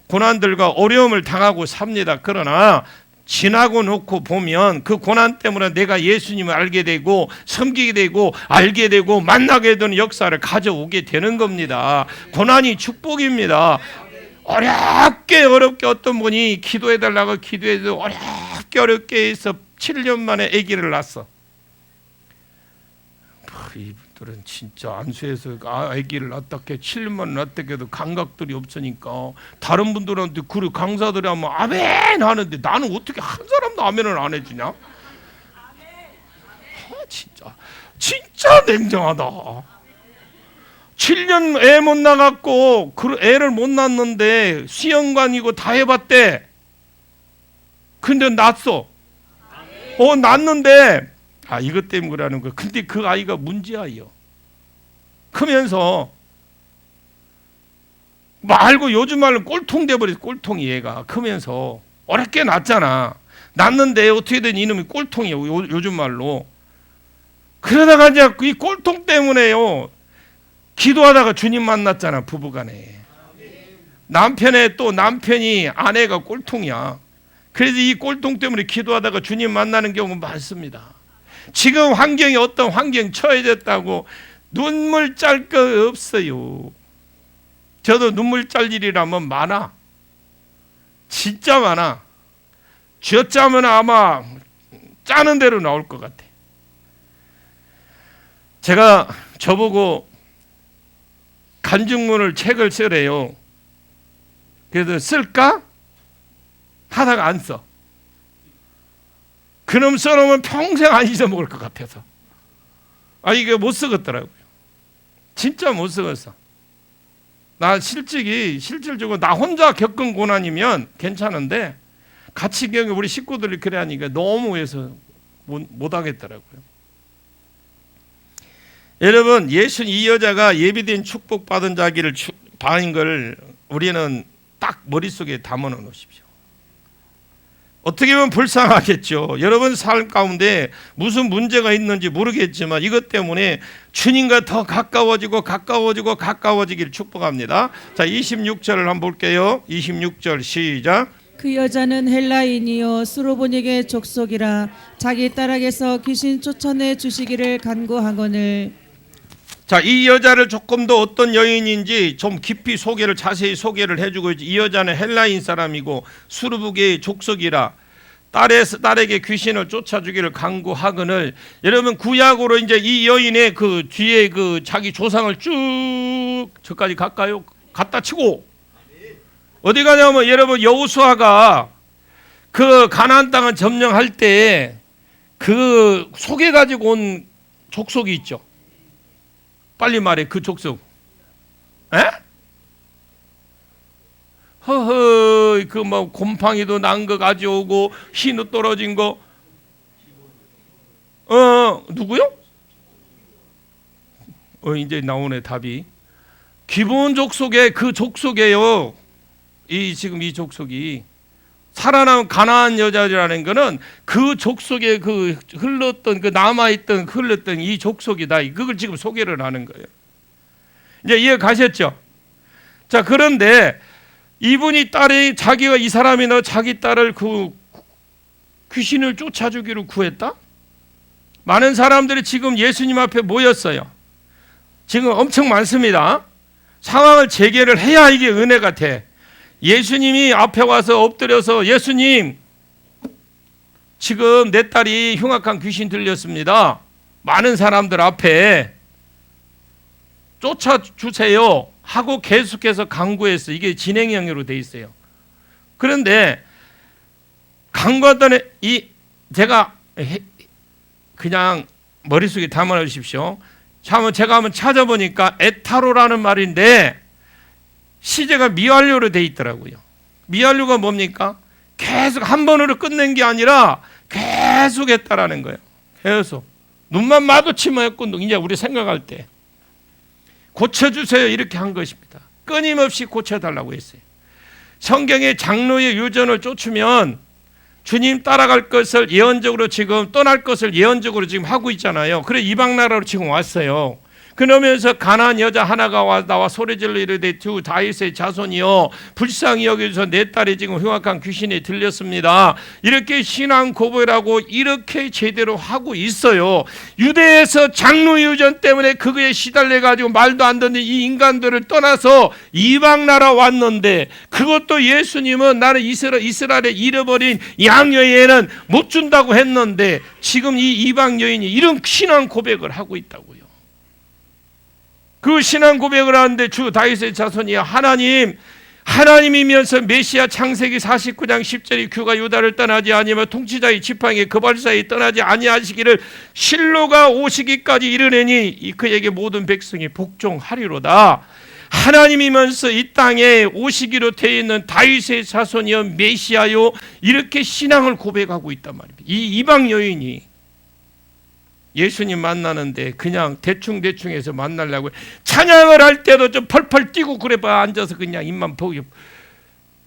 고난들과 어려움을 당하고 삽니다. 그러나 지나고 놓고 보면 그 고난 때문에 내가 예수님을 알게 되고 섬기게 되고 알게 되고 만나게 되는 역사를 가져오게 되는 겁니다. 고난이 축복입니다. 어렵게 어떤 분이 기도해달라고 기도해도 어렵게 해서 7년 만에 아기를 낳았어. 이분들은 진짜 안수해서 아기를 낳았다게 7년 만에 낳았다게 해도 감각들이 없으니까 다른 분들한테 그리고 강사들이 하면 아멘 하는데 나는 어떻게 한 사람도 아멘을 안 해주냐? 진짜 냉정하다. 7년 애 못 낳았고 그 애를 못 낳았는데 수영관이고 다 해봤대. 근데 낳았어. 낳았는데 이것 때문에 그러는 거야. 근데 그 아이가 문제아이요. 크면서 말고 요즘 말로 꼴통 돼버렸어. 꼴통이 얘가 크면서 어렵게 낳았잖아. 낳았는데 어떻게든 이놈이 꼴통이에요. 요즘 말로. 그러다가 이제 이 꼴통 때문에요. 기도하다가 주님 만났잖아. 부부간에. 남편이 아내가 꼴통이야. 그래서 이 꼴통 때문에 기도하다가 주님 만나는 경우 많습니다. 지금 환경이 어떤 환경 처해졌다고 눈물 짤 거 없어요. 저도 눈물 짤 일이라면 많아. 진짜 많아. 쥐어짜면 아마 짜는 대로 나올 것 같아. 제가 저보고 간증문을 책을 쓰래요. 그래서 쓸까? 하다가 안 써. 그놈 써놓으면 평생 안 잊어먹을 것 같아서. 이게 못 쓰겠더라고요. 진짜 못 쓰겠어. 나 실질적으로 나 혼자 겪은 고난이면 괜찮은데 같이 겪은 우리 식구들이 그래 하니까 너무 해서 못 하겠더라고요. 여러분, 이 여자가 예비된 축복받은 자기를 받은 걸 우리는 딱 머릿속에 담아 놓으십시오. 어떻게 보면 불쌍하겠죠. 여러분 삶 가운데 무슨 문제가 있는지 모르겠지만 이것 때문에 주님과 더 가까워지길 축복합니다. 자, 26절을 한번 볼게요. 26절 시작. 그 여자는 헬라인이요 수로보닉의 족속이라 자기 딸에게서 귀신 쫓아내 주시기를 간구하거늘. 자, 이 여자를 조금 더 어떤 여인인지 좀 깊이 자세히 소개를 해주고 있지. 이 여자는 헬라인 사람이고 수르부계의 족속이라 딸에게 귀신을 쫓아주기를 간구하거늘. 여러분 구약으로 이제 이 여인의 그 뒤에 그 자기 조상을 쭉 저까지 갈까요? 갖다 치고 어디 가냐면 여러분 여호수아가 그 가나안 땅을 점령할 때 그 속에 가지고 온 족속이 있죠. 빨리 말해 그 족속. 에? 허허 그 뭐 곰팡이도 난 거 가져오고 흰옷 떨어진 거. 누구요? 이제 나오네 답이. 기브온 족속의 그 족속이에요. 지금 이 족속이 살아남은 가나안 여자라는 거는 그 족속에 그 흘렀던 그 남아있던 흘렀던 이 족속이다. 그걸 지금 소개를 하는 거예요. 이제 이해 가셨죠? 자, 그런데 이분이 자기가 이 사람이 자기 딸을 그 귀신을 쫓아주기로 구했다? 많은 사람들이 지금 예수님 앞에 모였어요. 지금 엄청 많습니다. 상황을 재개를 해야 이게 은혜가 돼. 예수님이 앞에 와서 엎드려서 예수님 지금 내 딸이 흉악한 귀신 들렸습니다. 많은 사람들 앞에 쫓아주세요 하고 계속해서 강구했어요. 이게 진행형으로 돼 있어요. 그런데 강구하던 제가 그냥 머릿속에 담아 주십시오. 제가 한번 찾아보니까 에타로라는 말인데 시제가 미완료로 돼 있더라고요. 미완료가 뭡니까? 계속 한 번으로 끝낸 게 아니라 계속 했다라는 거예요. 계속 눈만 마주치면 했고 이제 우리 생각할 때 고쳐주세요 이렇게 한 것입니다. 끊임없이 고쳐달라고 했어요. 성경에 장로의 유전을 쫓으면 주님 따라갈 것을 예언적으로 지금 떠날 것을 예언적으로 지금 하고 있잖아요. 그래 이방 나라로 지금 왔어요. 그러면서 가나안 여자 하나가 나와 소리질러 이르되 주 다윗의 자손이여 불쌍히 여겨주서 내 딸이 지금 흉악한 귀신이 들렸습니다. 이렇게 신앙 고백하고 이렇게 제대로 하고 있어요. 유대에서 장로 유전 때문에 그거에 시달려 가지고 말도 안 듣는 이 인간들을 떠나서 이방 나라 왔는데 그것도 예수님은 나는 이스라엘에 잃어버린 양여인은 못 준다고 했는데 지금 이 이방 여인이 이런 신앙 고백을 하고 있다고요. 그 신앙 고백을 하는데 주 다윗의 자손이야 하나님이면서 메시아 창세기 49장 10절이 규가 유다를 떠나지 아니하며 통치자의 지팡이 거발사에 떠나지 아니하시기를 실로가 오시기까지 이르내니 그에게 모든 백성이 복종하리로다. 하나님이면서 이 땅에 오시기로 되어 있는 다윗의 자손이여 메시아요 이렇게 신앙을 고백하고 있단 말입니다. 이 이방 여인이 예수님 만나는데 그냥 대충해서 만나려고 찬양을 할 때도 좀 펄펄 뛰고 그래 봐. 앉아서 그냥 입만 보고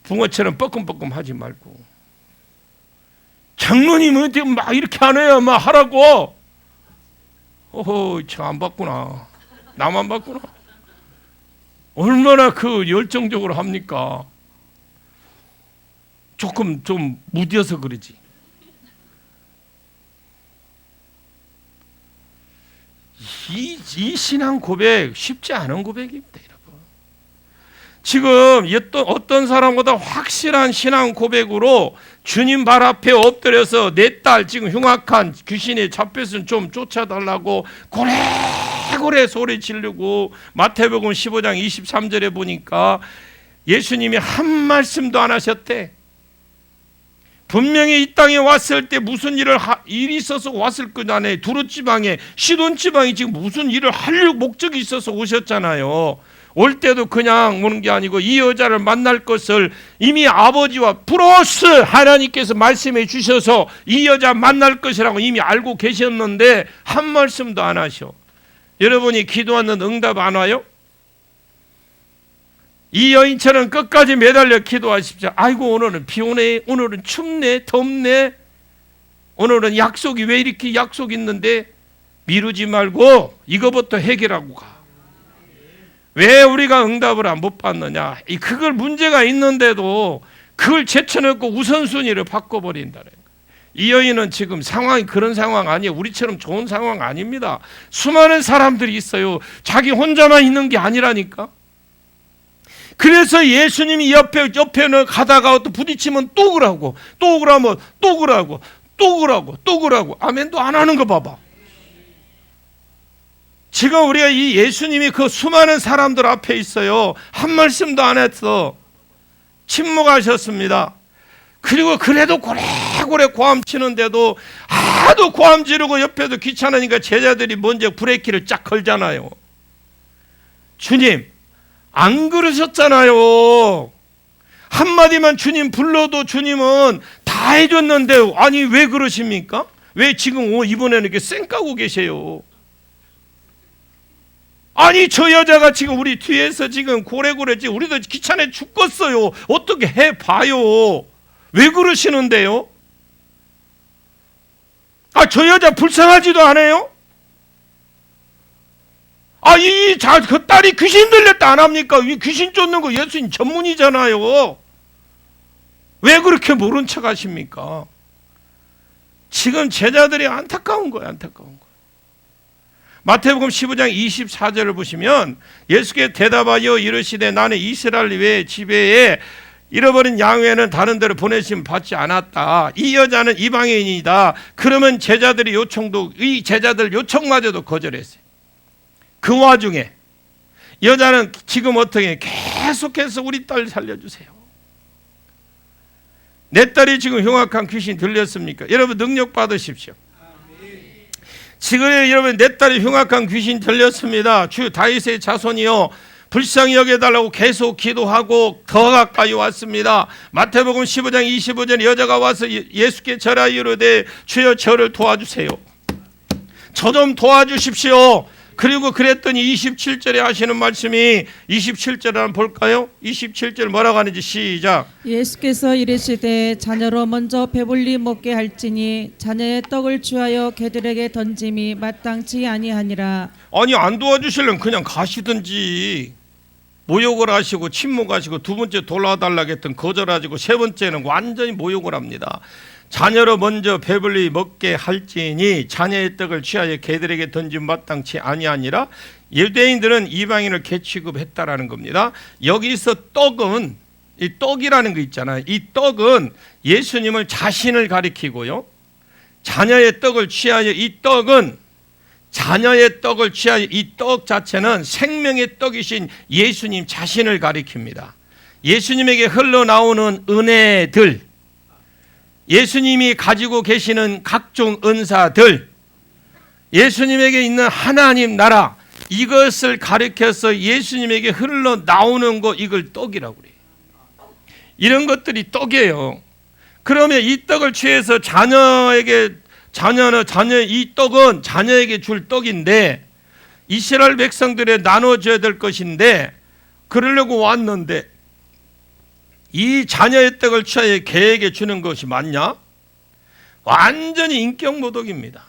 붕어처럼 뻐끔뻐끔 하지 말고 장로님은 지금 막 이렇게 안 해요. 막 하라고. 참 안 봤구나. 나만 봤구나. 얼마나 그 열정적으로 합니까? 조금 좀 무뎌서 그러지. 이 신앙 고백 쉽지 않은 고백입니다, 여러분. 지금 어떤 사람보다 확실한 신앙 고백으로 주님 발 앞에 엎드려서 내 딸 지금 흉악한 귀신에 잡혔으면 좀 쫓아달라고 고래고래 소리 지르고 마태복음 15장 23절에 보니까 예수님이 한 말씀도 안 하셨대. 분명히 이 땅에 왔을 때 무슨 일이 있어서 왔을 것 안에 두루 지방에 시돈 지방이 지금 무슨 일을 하려고 목적이 있어서 오셨잖아요. 올 때도 그냥 오는 게 아니고 이 여자를 만날 것을 이미 아버지와 플러스 하나님께서 말씀해 주셔서 이 여자 만날 것이라고 이미 알고 계셨는데 한 말씀도 안 하셔. 여러분이 기도하는 응답 안 와요? 이 여인처럼 끝까지 매달려 기도하십시오. 아이고 오늘은 비 오네, 오늘은 춥네, 덥네, 오늘은 약속이 왜 이렇게 약속 있는데 미루지 말고 이거부터 해결하고 가. 왜 우리가 응답을 못 받느냐? 그걸 문제가 있는데도 그걸 제쳐놓고 우선순위를 바꿔버린다는 거예요. 이 여인은 지금 상황이 그런 상황 아니에요. 우리처럼 좋은 상황 아닙니다. 수많은 사람들이 있어요. 자기 혼자만 있는 게 아니라니까. 그래서 예수님이 옆에는 가다가 또 부딪히면 또 그러고 또 그러면 또 그러고 또 그러고 또 그러고 아멘도 안 하는 거 봐봐. 지금 우리가 이 예수님이 그 수많은 사람들 앞에 있어요. 한 말씀도 안 했어. 침묵하셨습니다. 그리고 그래도 고래고래 고함 치는데도 하도 고함 지르고 옆에도 귀찮으니까 제자들이 먼저 브레이크를 쫙 걸잖아요. 주님 안 그러셨잖아요. 한마디만 주님 불러도 주님은 다 해줬는데 아니 왜 그러십니까? 왜 지금 이번에는 이렇게 쌩까고 계세요? 아니 저 여자가 지금 우리 뒤에서 지금 고래고래 지금 우리도 귀찮아 죽겠어요. 어떻게 해봐요. 왜 그러시는데요? 아, 저 여자 불쌍하지도 않아요? 아, 그 딸이 귀신 들렸다 안 합니까? 이 귀신 쫓는 거 예수님 전문이잖아요. 왜 그렇게 모른 척 하십니까? 지금 제자들이 안타까운 거예요, 안타까운 거예요. 마태복음 15장 24절을 보시면 예수께 대답하여 이르시되 나는 이스라엘 외에 지배에 잃어버린 양 외에는 다른 데로 보내심 받지 않았다. 이 여자는 이방인이다. 그러면 제자들의 요청도 이 제자들 요청마저도 거절했어요. 그 와중에 여자는 지금 어떻게 계속해서 우리 딸 살려주세요. 내 딸이 지금 흉악한 귀신 들렸습니까? 여러분 능력 받으십시오. 지금 여러분 내 딸이 흉악한 귀신 들렸습니다. 주 다윗의 자손이요 불쌍히 여겨달라고 계속 기도하고 더 가까이 왔습니다. 마태복음 15장 25절에 여자가 와서 예수께 절하 이르되 주여 저를 도와주세요. 저 좀 도와주십시오. 그리고 그랬더니 27절에 하시는 말씀이 27절 한번 볼까요? 27절 뭐라고 하는지 시작. 예수께서 이르시되 자녀로 먼저 배불리 먹게 할지니 자녀의 떡을 취하여 개들에게 던짐이 마땅치 아니하니라. 아니 안 도와주시려면 그냥 가시든지. 모욕을 하시고 침묵하시고 두 번째 돌아달라고 했던 거절하시고 세 번째는 완전히 모욕을 합니다. 자녀로 먼저 배불리 먹게 할지니 자녀의 떡을 취하여 개들에게 던진 마땅치 아니하니라. 유대인들은 이방인을 개 취급했다라는 겁니다. 여기서 떡은 이 떡이라는 거 있잖아요. 이 떡은 예수님을 자신을 가리키고요. 자녀의 떡을 취하여 이 떡은 자녀의 떡을 취하여 이 떡 자체는 생명의 떡이신 예수님 자신을 가리킵니다. 예수님에게 흘러나오는 은혜들, 예수님이 가지고 계시는 각종 은사들, 예수님에게 있는 하나님 나라, 이것을 가리켜서 예수님에게 흘러나오는 거 이걸 떡이라고 그래요. 이런 것들이 떡이에요. 그러면 이 떡을 취해서 이 떡은 자녀에게 줄 떡인데 이스라엘 백성들에 나눠줘야 될 것인데 그러려고 왔는데 이 자녀의 떡을 취하여 개에게 주는 것이 맞냐? 완전히 인격모독입니다.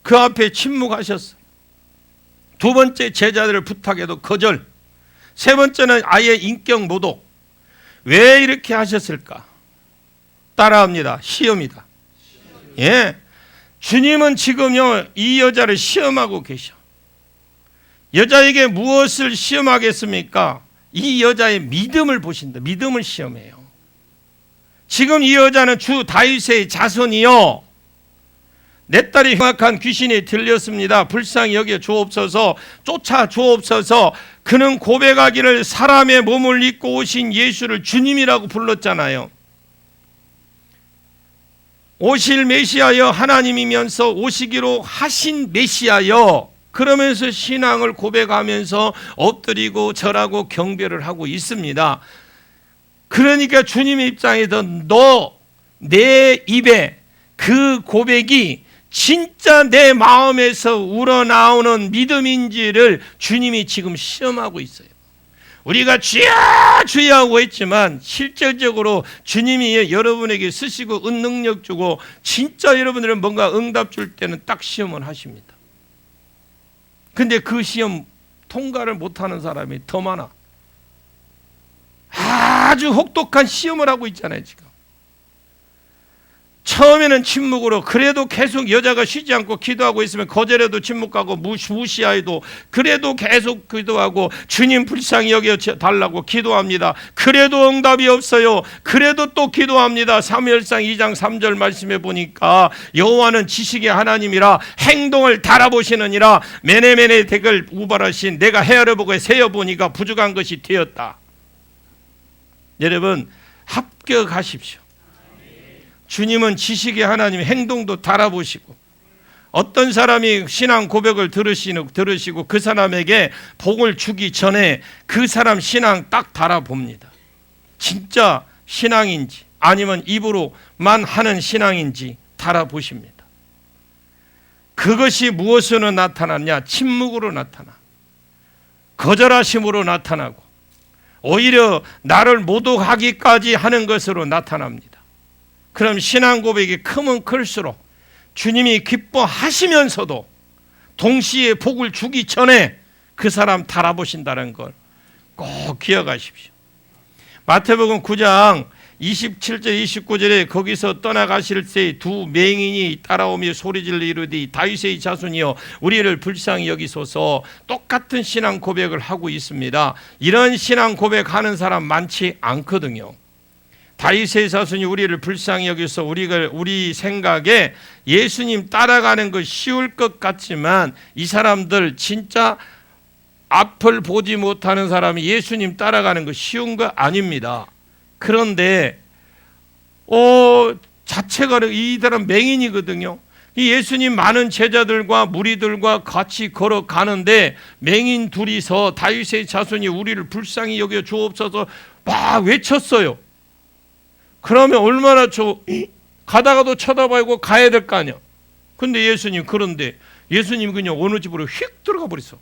그 앞에 침묵하셨어요. 두 번째 제자들을 부탁해도 거절. 세 번째는 아예 인격모독. 왜 이렇게 하셨을까? 따라합니다. 시험이다. 예, 주님은 지금요 이 여자를 시험하고 계셔. 여자에게 무엇을 시험하겠습니까? 이 여자의 믿음을 보신다. 믿음을 시험해요. 지금 이 여자는 주 다윗의 자손이요 내 딸이 흉악한 귀신이 들렸습니다. 불쌍히 여겨 주옵소서. 쫓아 주옵소서. 그는 고백하기를 사람의 몸을 입고 오신 예수를 주님이라고 불렀잖아요. 오실 메시아여 하나님이면서 오시기로 하신 메시아여 그러면서 신앙을 고백하면서 엎드리고 절하고 경배를 하고 있습니다. 그러니까 주님의 입장에서 너 내 입에 그 고백이 진짜 내 마음에서 우러나오는 믿음인지를 주님이 지금 시험하고 있어요. 우리가 주야 주야 하고 했지만 실질적으로 주님이 여러분에게 쓰시고 능력 주고 진짜 여러분들은 뭔가 응답 줄 때는 딱 시험을 하십니다. 근데 그 시험 통과를 못하는 사람이 더 많아. 아주 혹독한 시험을 하고 있잖아요 지금. 처음에는 침묵으로, 그래도 계속 여자가 쉬지 않고 기도하고 있으면 거절해도 침묵하고 무시해도 그래도 계속 기도하고 주님 불쌍히 여겨 달라고 기도합니다. 그래도 응답이 없어요. 그래도 또 기도합니다. 사무엘상 2장 3절 말씀해 보니까 여호와는 지식의 하나님이라 행동을 달아보시느니라. 메네메네 덱을 우발하신 내가 헤아려보고 세어보니까 부족한 것이 되었다. 여러분 합격하십시오. 주님은 지식의 하나님, 행동도 달아보시고, 어떤 사람이 신앙 고백을 들으시고 그 사람에게 복을 주기 전에 그 사람 신앙 딱 달아봅니다. 진짜 신앙인지 아니면 입으로만 하는 신앙인지 달아보십니다. 그것이 무엇으로 나타났냐? 침묵으로 나타나, 거절하심으로 나타나고, 오히려 나를 모독하기까지 하는 것으로 나타납니다. 그럼 신앙 고백이 크면 클수록 주님이 기뻐하시면서도 동시에 복을 주기 전에 그 사람 달아보신다는 걸 꼭 기억하십시오. 마태복음 9장 27절 29절에 거기서 떠나가실 때 두 맹인이 따라오며 소리질러 이르되 다윗의 자손이여 우리를 불쌍히 여기소서. 똑같은 신앙 고백을 하고 있습니다. 이런 신앙 고백하는 사람 많지 않거든요. 다윗의 자손이 우리를 불쌍히 여기서 우리 생각에 예수님 따라가는 거 쉬울 것 같지만 이 사람들 진짜 앞을 보지 못하는 사람이 예수님 따라가는 거 쉬운 거 아닙니다. 그런데 자체가 이 사람 맹인이거든요. 이 예수님 많은 제자들과 무리들과 같이 걸어가는데 맹인 둘이서 다윗의 자손이 우리를 불쌍히 여겨 주옵소서 막 외쳤어요. 그러면 얼마나 가다가도 쳐다보고 가야 될 거 아니야. 근데 그런데 예수님 그냥 어느 집으로 휙 들어가 버렸어.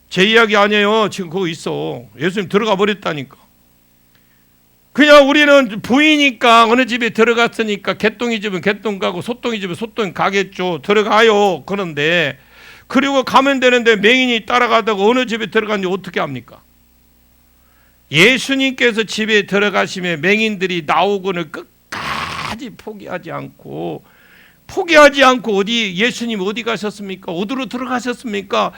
제 이야기 아니에요. 지금 거기 있어. 예수님 들어가 버렸다니까. 그냥 우리는 보이니까 어느 집에 들어갔으니까 개똥이 집은 개똥 가고 소똥이 집은 소똥 가겠죠. 들어가요. 그런데 그리고 가면 되는데 맹인이 따라가다가 어느 집에 들어갔는지 어떻게 합니까? 예수님께서 집에 들어가시면 맹인들이 나오고는 끝까지 포기하지 않고 어디 예수님 어디 가셨습니까? 어디로 들어가셨습니까?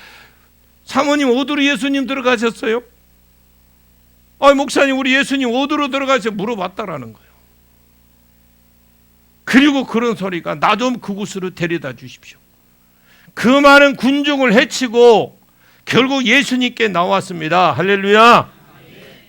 사모님 어디로 예수님 들어가셨어요? 목사님 우리 예수님 어디로 들어가셨어요? 물어봤다라는 거예요. 그리고 그런 소리가 나 좀 그곳으로 데려다 주십시오. 그 많은 군중을 해치고 결국 예수님께 나왔습니다. 할렐루야.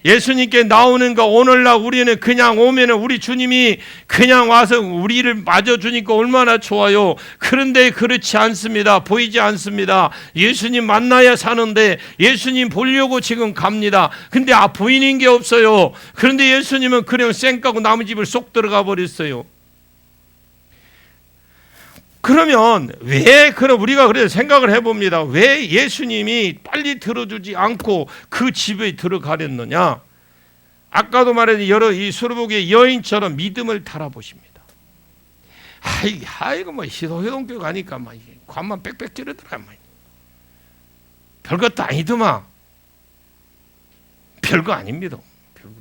예수님께 나오는 거 오늘날 우리는 그냥 오면은 우리 주님이 그냥 와서 우리를 맞아주니까 얼마나 좋아요. 그런데 그렇지 않습니다. 보이지 않습니다. 예수님 만나야 사는데 예수님 보려고 지금 갑니다. 근데 보이는 게 없어요. 그런데 예수님은 그냥 쌩까고 남의 집을 쏙 들어가 버렸어요. 그러면 그럼 우리가 그래서 생각을 해봅니다. 왜 예수님이 빨리 들어주지 않고 그 집에 들어가렸느냐? 아까도 말했듯이 이 수르복의 여인처럼 믿음을 달아보십니다. 이거 희도회동교 가니까 관만 빽빽 찌르더라. 별것도 아니더만. 별거 아닙니다. 별거.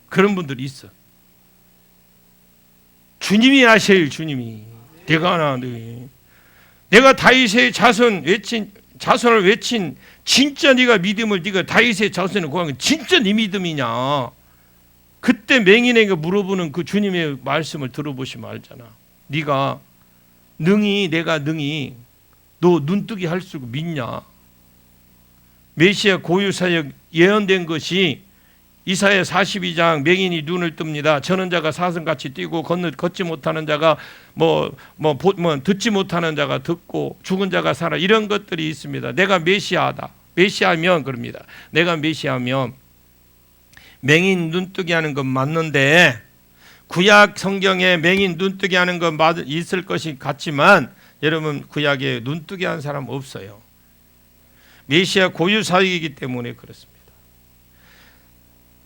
그런 분들이 있어. 주님이 아셔요. 주님이. 내가 다윗의 자손을 외친 진짜 네가 믿음을 네가 다윗의 자손을 구한 건 진짜 네 믿음이냐? 그때 맹인에게 물어보는 그 주님의 말씀을 들어보시면 알잖아. 네가 내가 능히 너 눈뜨기 할 수 믿냐? 메시아 고유 사역 예언된 것이 이사야 42장 맹인이 눈을 뜹니다. 저는 자가 사슴같이 뛰고 걷지 못하는 자가 듣지 못하는 자가 듣고 죽은 자가 살아. 이런 것들이 있습니다. 내가 메시아다. 메시아면 그럽니다. 내가 메시아면 맹인 눈뜨게 하는 건 맞는데 구약 성경에 맹인 눈뜨게 하는 건 있을 것이 같지만 여러분 구약에 눈뜨게 한 사람 없어요. 메시아 고유 사역이기 때문에 그렇습니다.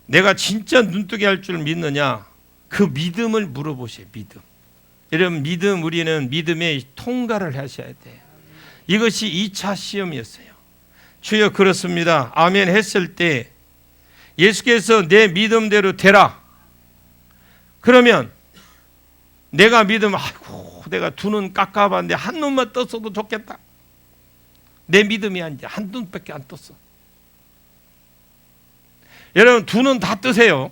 내가 진짜 눈뜨게 할 줄 믿느냐? 그 믿음을 물어보세요. 믿음. 여러분 우리는 믿음의 통과를 하셔야 돼요. 이것이 2차 시험이었어요. 주여 그렇습니다. 아멘 했을 때 예수께서 내 믿음대로 되라 그러면 내가 믿으면 아이고 내가 두 눈 깜깜한데 한 눈만 떴어도 좋겠다. 내 믿음이 이제 한 눈밖에 안 떴어. 여러분 두 눈 다 뜨세요.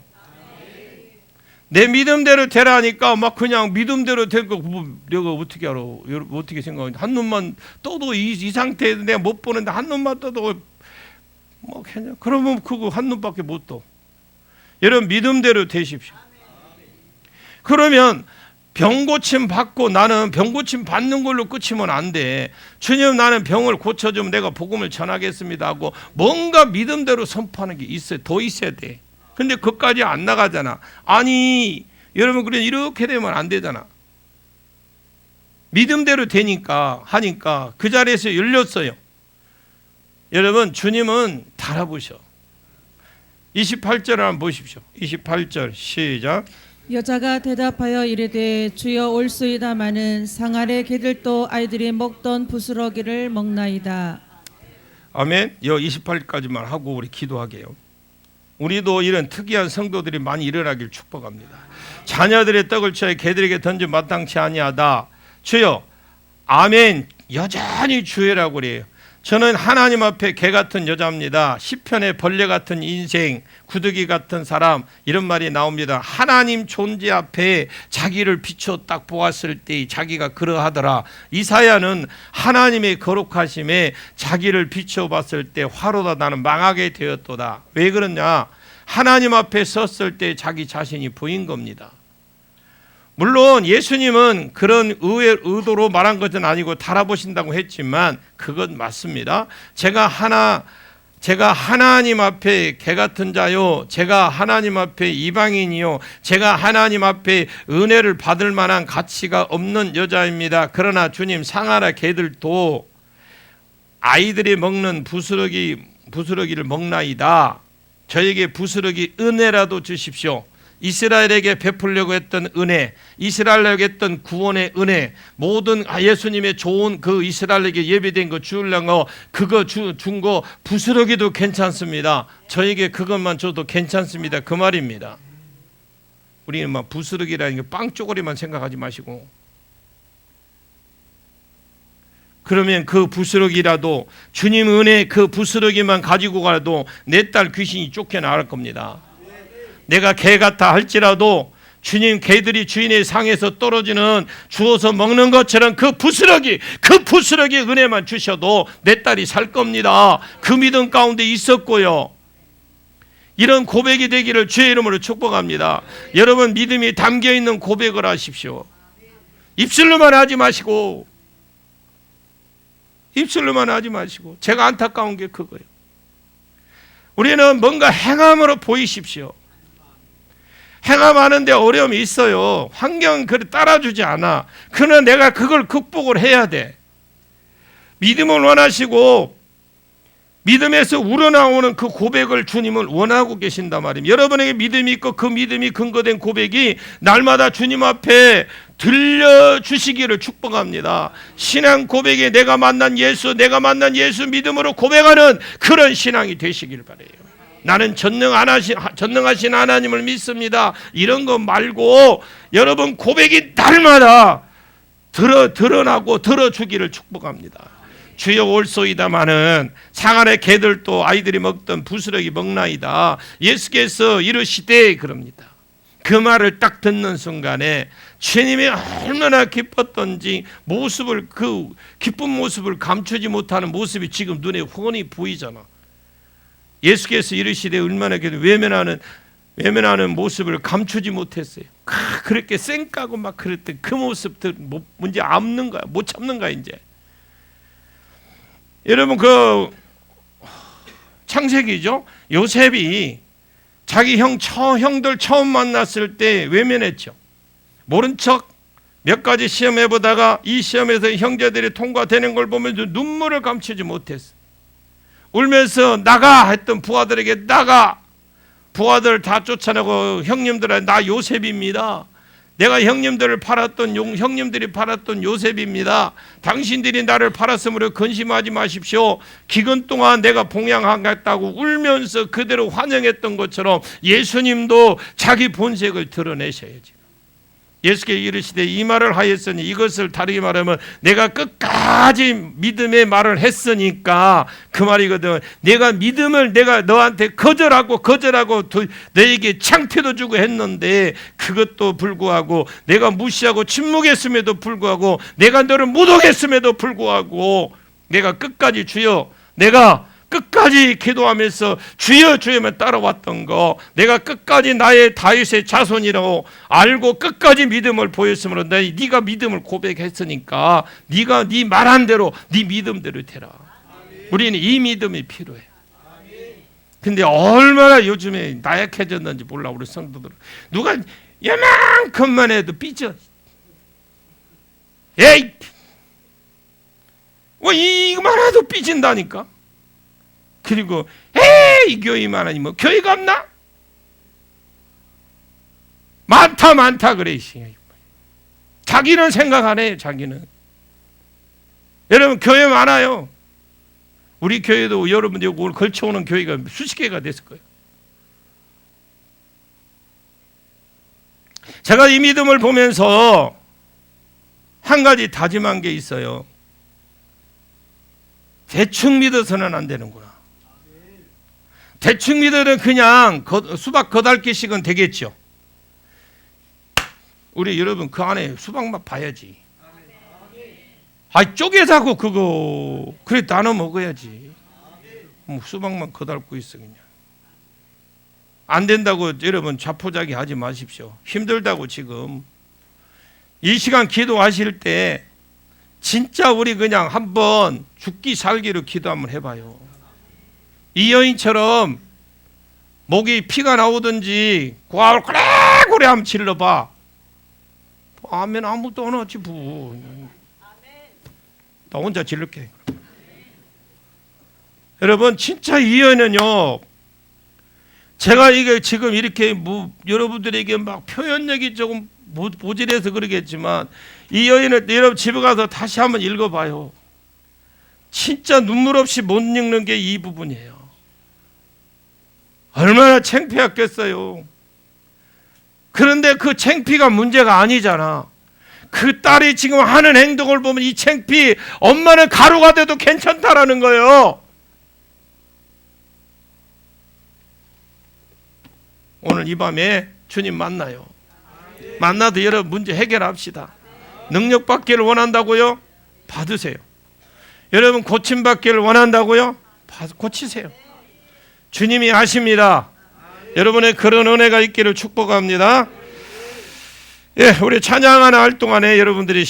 내 믿음대로 되라니까 막 그냥 믿음대로 될 거 뭐 내가 어떻게 알아? 여러분 어떻게 생각하냐? 한 눈만 떠도 이 상태에서 내가 못 보는데 한 눈만 떠도 뭐 그냥 그러면 그거 한 눈밖에 못 떠. 여러분 믿음대로 되십시오. 그러면 병 고침 받고 나는 병 고침 받는 걸로 끝이면 안 돼. 주님 나는 병을 고쳐주면 내가 복음을 전하겠습니다 하고 뭔가 믿음대로 선포하는 게 있어요. 더 있어야 돼. 근데 그것까지 안 나가잖아. 아니 여러분 그래 이렇게 되면 안 되잖아. 믿음대로 되니까 하니까 그 자리에서 열렸어요. 여러분 주님은 달아보셔. 28절 한번 보십시오. 28절 시작. 여자가 대답하여 이르되 주여 올소이다마는 상 아래 개들도 아이들이 먹던 부스러기를 먹나이다. 아멘. 여 28까지만 하고 우리 기도하게요. 우리도 이런 특이한 성도들이 많이 일어나길 축복합니다. 자녀들의 떡을 취하여 개들에게 던져 마땅치 아니하다. 주여 아멘. 여전히 주여라고 그래요. 저는 하나님 앞에 개 같은 여자입니다. 시편에 벌레 같은 인생, 구더기 같은 사람 이런 말이 나옵니다. 하나님 존재 앞에 자기를 비춰 딱 보았을 때 자기가 그러하더라. 이사야는 하나님의 거룩하심에 자기를 비춰봤을 때 화로다 나는 망하게 되었도다. 왜 그러냐? 하나님 앞에 섰을 때 자기 자신이 보인 겁니다. 물론 예수님은 그런 의도로 말한 것은 아니고 달아보신다고 했지만 그건 맞습니다. 제가 하나님 앞에 개 같은 자요, 제가 하나님 앞에 이방인이요, 제가 하나님 앞에 은혜를 받을 만한 가치가 없는 여자입니다. 그러나 주님 상하나 개들도 아이들이 먹는 부스러기를 먹나이다. 저에게 부스러기 은혜라도 주십시오. 이스라엘에게 베풀려고 했던 은혜, 이스라엘에게 했던 구원의 은혜, 모든 예수님의 좋은 그 이스라엘에게 예배된 거 주려는 거 그거 준 거 부스러기도 괜찮습니다. 저에게 그것만 줘도 괜찮습니다. 그 말입니다. 우리는 막 부스러기라는 게 빵 쪼가리만 생각하지 마시고 그러면 그 부스러기라도 주님 은혜 그 부스러기만 가지고 가도 내 딸 귀신이 쫓겨나갈 겁니다. 내가 개 같아 할지라도 주님 개들이 주인의 상에서 떨어지는 주워서 먹는 것처럼 그 부스러기 은혜만 주셔도 내 딸이 살 겁니다. 그 믿음 가운데 있었고요. 이런 고백이 되기를 주의 이름으로 축복합니다. 여러분 믿음이 담겨있는 고백을 하십시오. 입술로만 하지 마시고 제가 안타까운 게 그거예요. 우리는 뭔가 행함으로 보이십시오. 행함하는데 어려움이 있어요. 환경은 그를 따라주지 않아. 그러나 내가 그걸 극복을 해야 돼. 믿음을 원하시고 믿음에서 우러나오는 그 고백을 주님은 원하고 계신단 말입니다. 여러분에게 믿음이 있고 그 믿음이 근거된 고백이 날마다 주님 앞에 들려주시기를 축복합니다. 신앙 고백에 내가 만난 예수 믿음으로 고백하는 그런 신앙이 되시길 바라요. 나는 전능하신 하나님을 믿습니다. 이런 거 말고 여러분 고백이 날마다 드러나고 들어주기를 축복합니다. 주여 올소이다마는 상하의 개들도 아이들이 먹던 부스러기 먹나이다. 예수께서 이르시되 그럽니다. 그 말을 딱 듣는 순간에 주님이 얼마나 기뻤던지 그 기쁜 모습을 감추지 못하는 모습이 지금 눈에 훤히 보이잖아. 예수께서 이르시되 얼마나 외면하는 모습을 감추지 못했어요. 그렇게 쌩까고 막 그랬던 그 모습들 문제 없는 거야. 못 참는 거야 이제. 여러분 그 창세기죠. 요셉이 자기 형들 처음 만났을 때 외면했죠. 모른 척 몇 가지 시험해 보다가 이 시험에서 형제들이 통과되는 걸 보면서 눈물을 감추지 못했어. 울면서 나가 했던 부하들에게 나가. 부하들 다 쫓아내고 형님들아 나 요셉입니다. 내가 형님들이 팔았던 요셉입니다. 당신들이 나를 팔았으므로 근심하지 마십시오. 기근 동안 내가 봉양하겠다고 울면서 그대로 환영했던 것처럼 예수님도 자기 본색을 드러내셔야지. 예수께서 이르시되 이 말을 하였으니 이것을 다르게 말하면 내가 끝까지 믿음의 말을 했으니까 그 말이거든. 내가 믿음을 내가 너한테 거절하고 너에게 창피도 주고 했는데 그것도 불구하고 내가 무시하고 침묵했음에도 불구하고 내가 너를 무독했음에도 불구하고 내가 끝까지 주여 내가 끝까지 기도하면서 주여 주여만 따라왔던 거 내가 끝까지 나의 다윗의 자손이라고 알고 끝까지 믿음을 보였으므로 네가 믿음을 고백했으니까 네가 네 말한 대로 네 믿음대로 되라. 우리는 이 믿음이 필요해. 근데 얼마나 요즘에 나약해졌는지 몰라. 우리 성도들 누가 요만큼만 해도 삐져. 에이 이거만 해도 삐진다니까. 그리고 에이 교회만 하니 뭐 교회가 없나? 많다 그래. 자기는 생각 안 해. 자기는. 여러분 교회 많아요. 우리 교회도 여러분 여기 오늘 걸쳐오는 교회가 수십 개가 됐을 거예요. 제가 이 믿음을 보면서 한 가지 다짐한 게 있어요. 대충 믿어서는 안 되는구나. 대충 믿으면 그냥 수박 거달기씩은 되겠죠. 우리 여러분 그 안에 수박맛 봐야지. 쪼개자고 그거 그래 나눠 먹어야지. 수박만 거달고 있어 그냥. 안 된다고 여러분 자포자기 하지 마십시오. 힘들다고 지금 이 시간 기도하실 때 진짜 우리 그냥 한번 죽기 살기로 기도 한번 해봐요. 이 여인처럼 목이 피가 나오든지 고아를 고래고래 한번 질러봐. 아멘. 아무도 안 하지 뭐. 나 혼자 질를게. 여러분 진짜 이 여인은요, 제가 이게 지금 이렇게 여러분들에게 막 표현력이 조금 모질해서 그러겠지만 이 여인은 여러분 집에 가서 다시 한번 읽어봐요. 진짜 눈물 없이 못 읽는 게 이 부분이에요. 얼마나 창피했겠어요. 그런데 그 창피가 문제가 아니잖아. 그 딸이 지금 하는 행동을 보면 이 창피, 엄마는 가루가 돼도 괜찮다라는 거예요. 오늘 이 밤에 주님 만나요. 만나도 여러분 문제 해결합시다. 능력 받기를 원한다고요? 받으세요. 여러분 고침 받기를 원한다고요? 고치세요. 주님이 하십니다. 여러분의 그런 은혜가 있기를 축복합니다. 예, 우리 찬양하는 할 동안에 여러분들이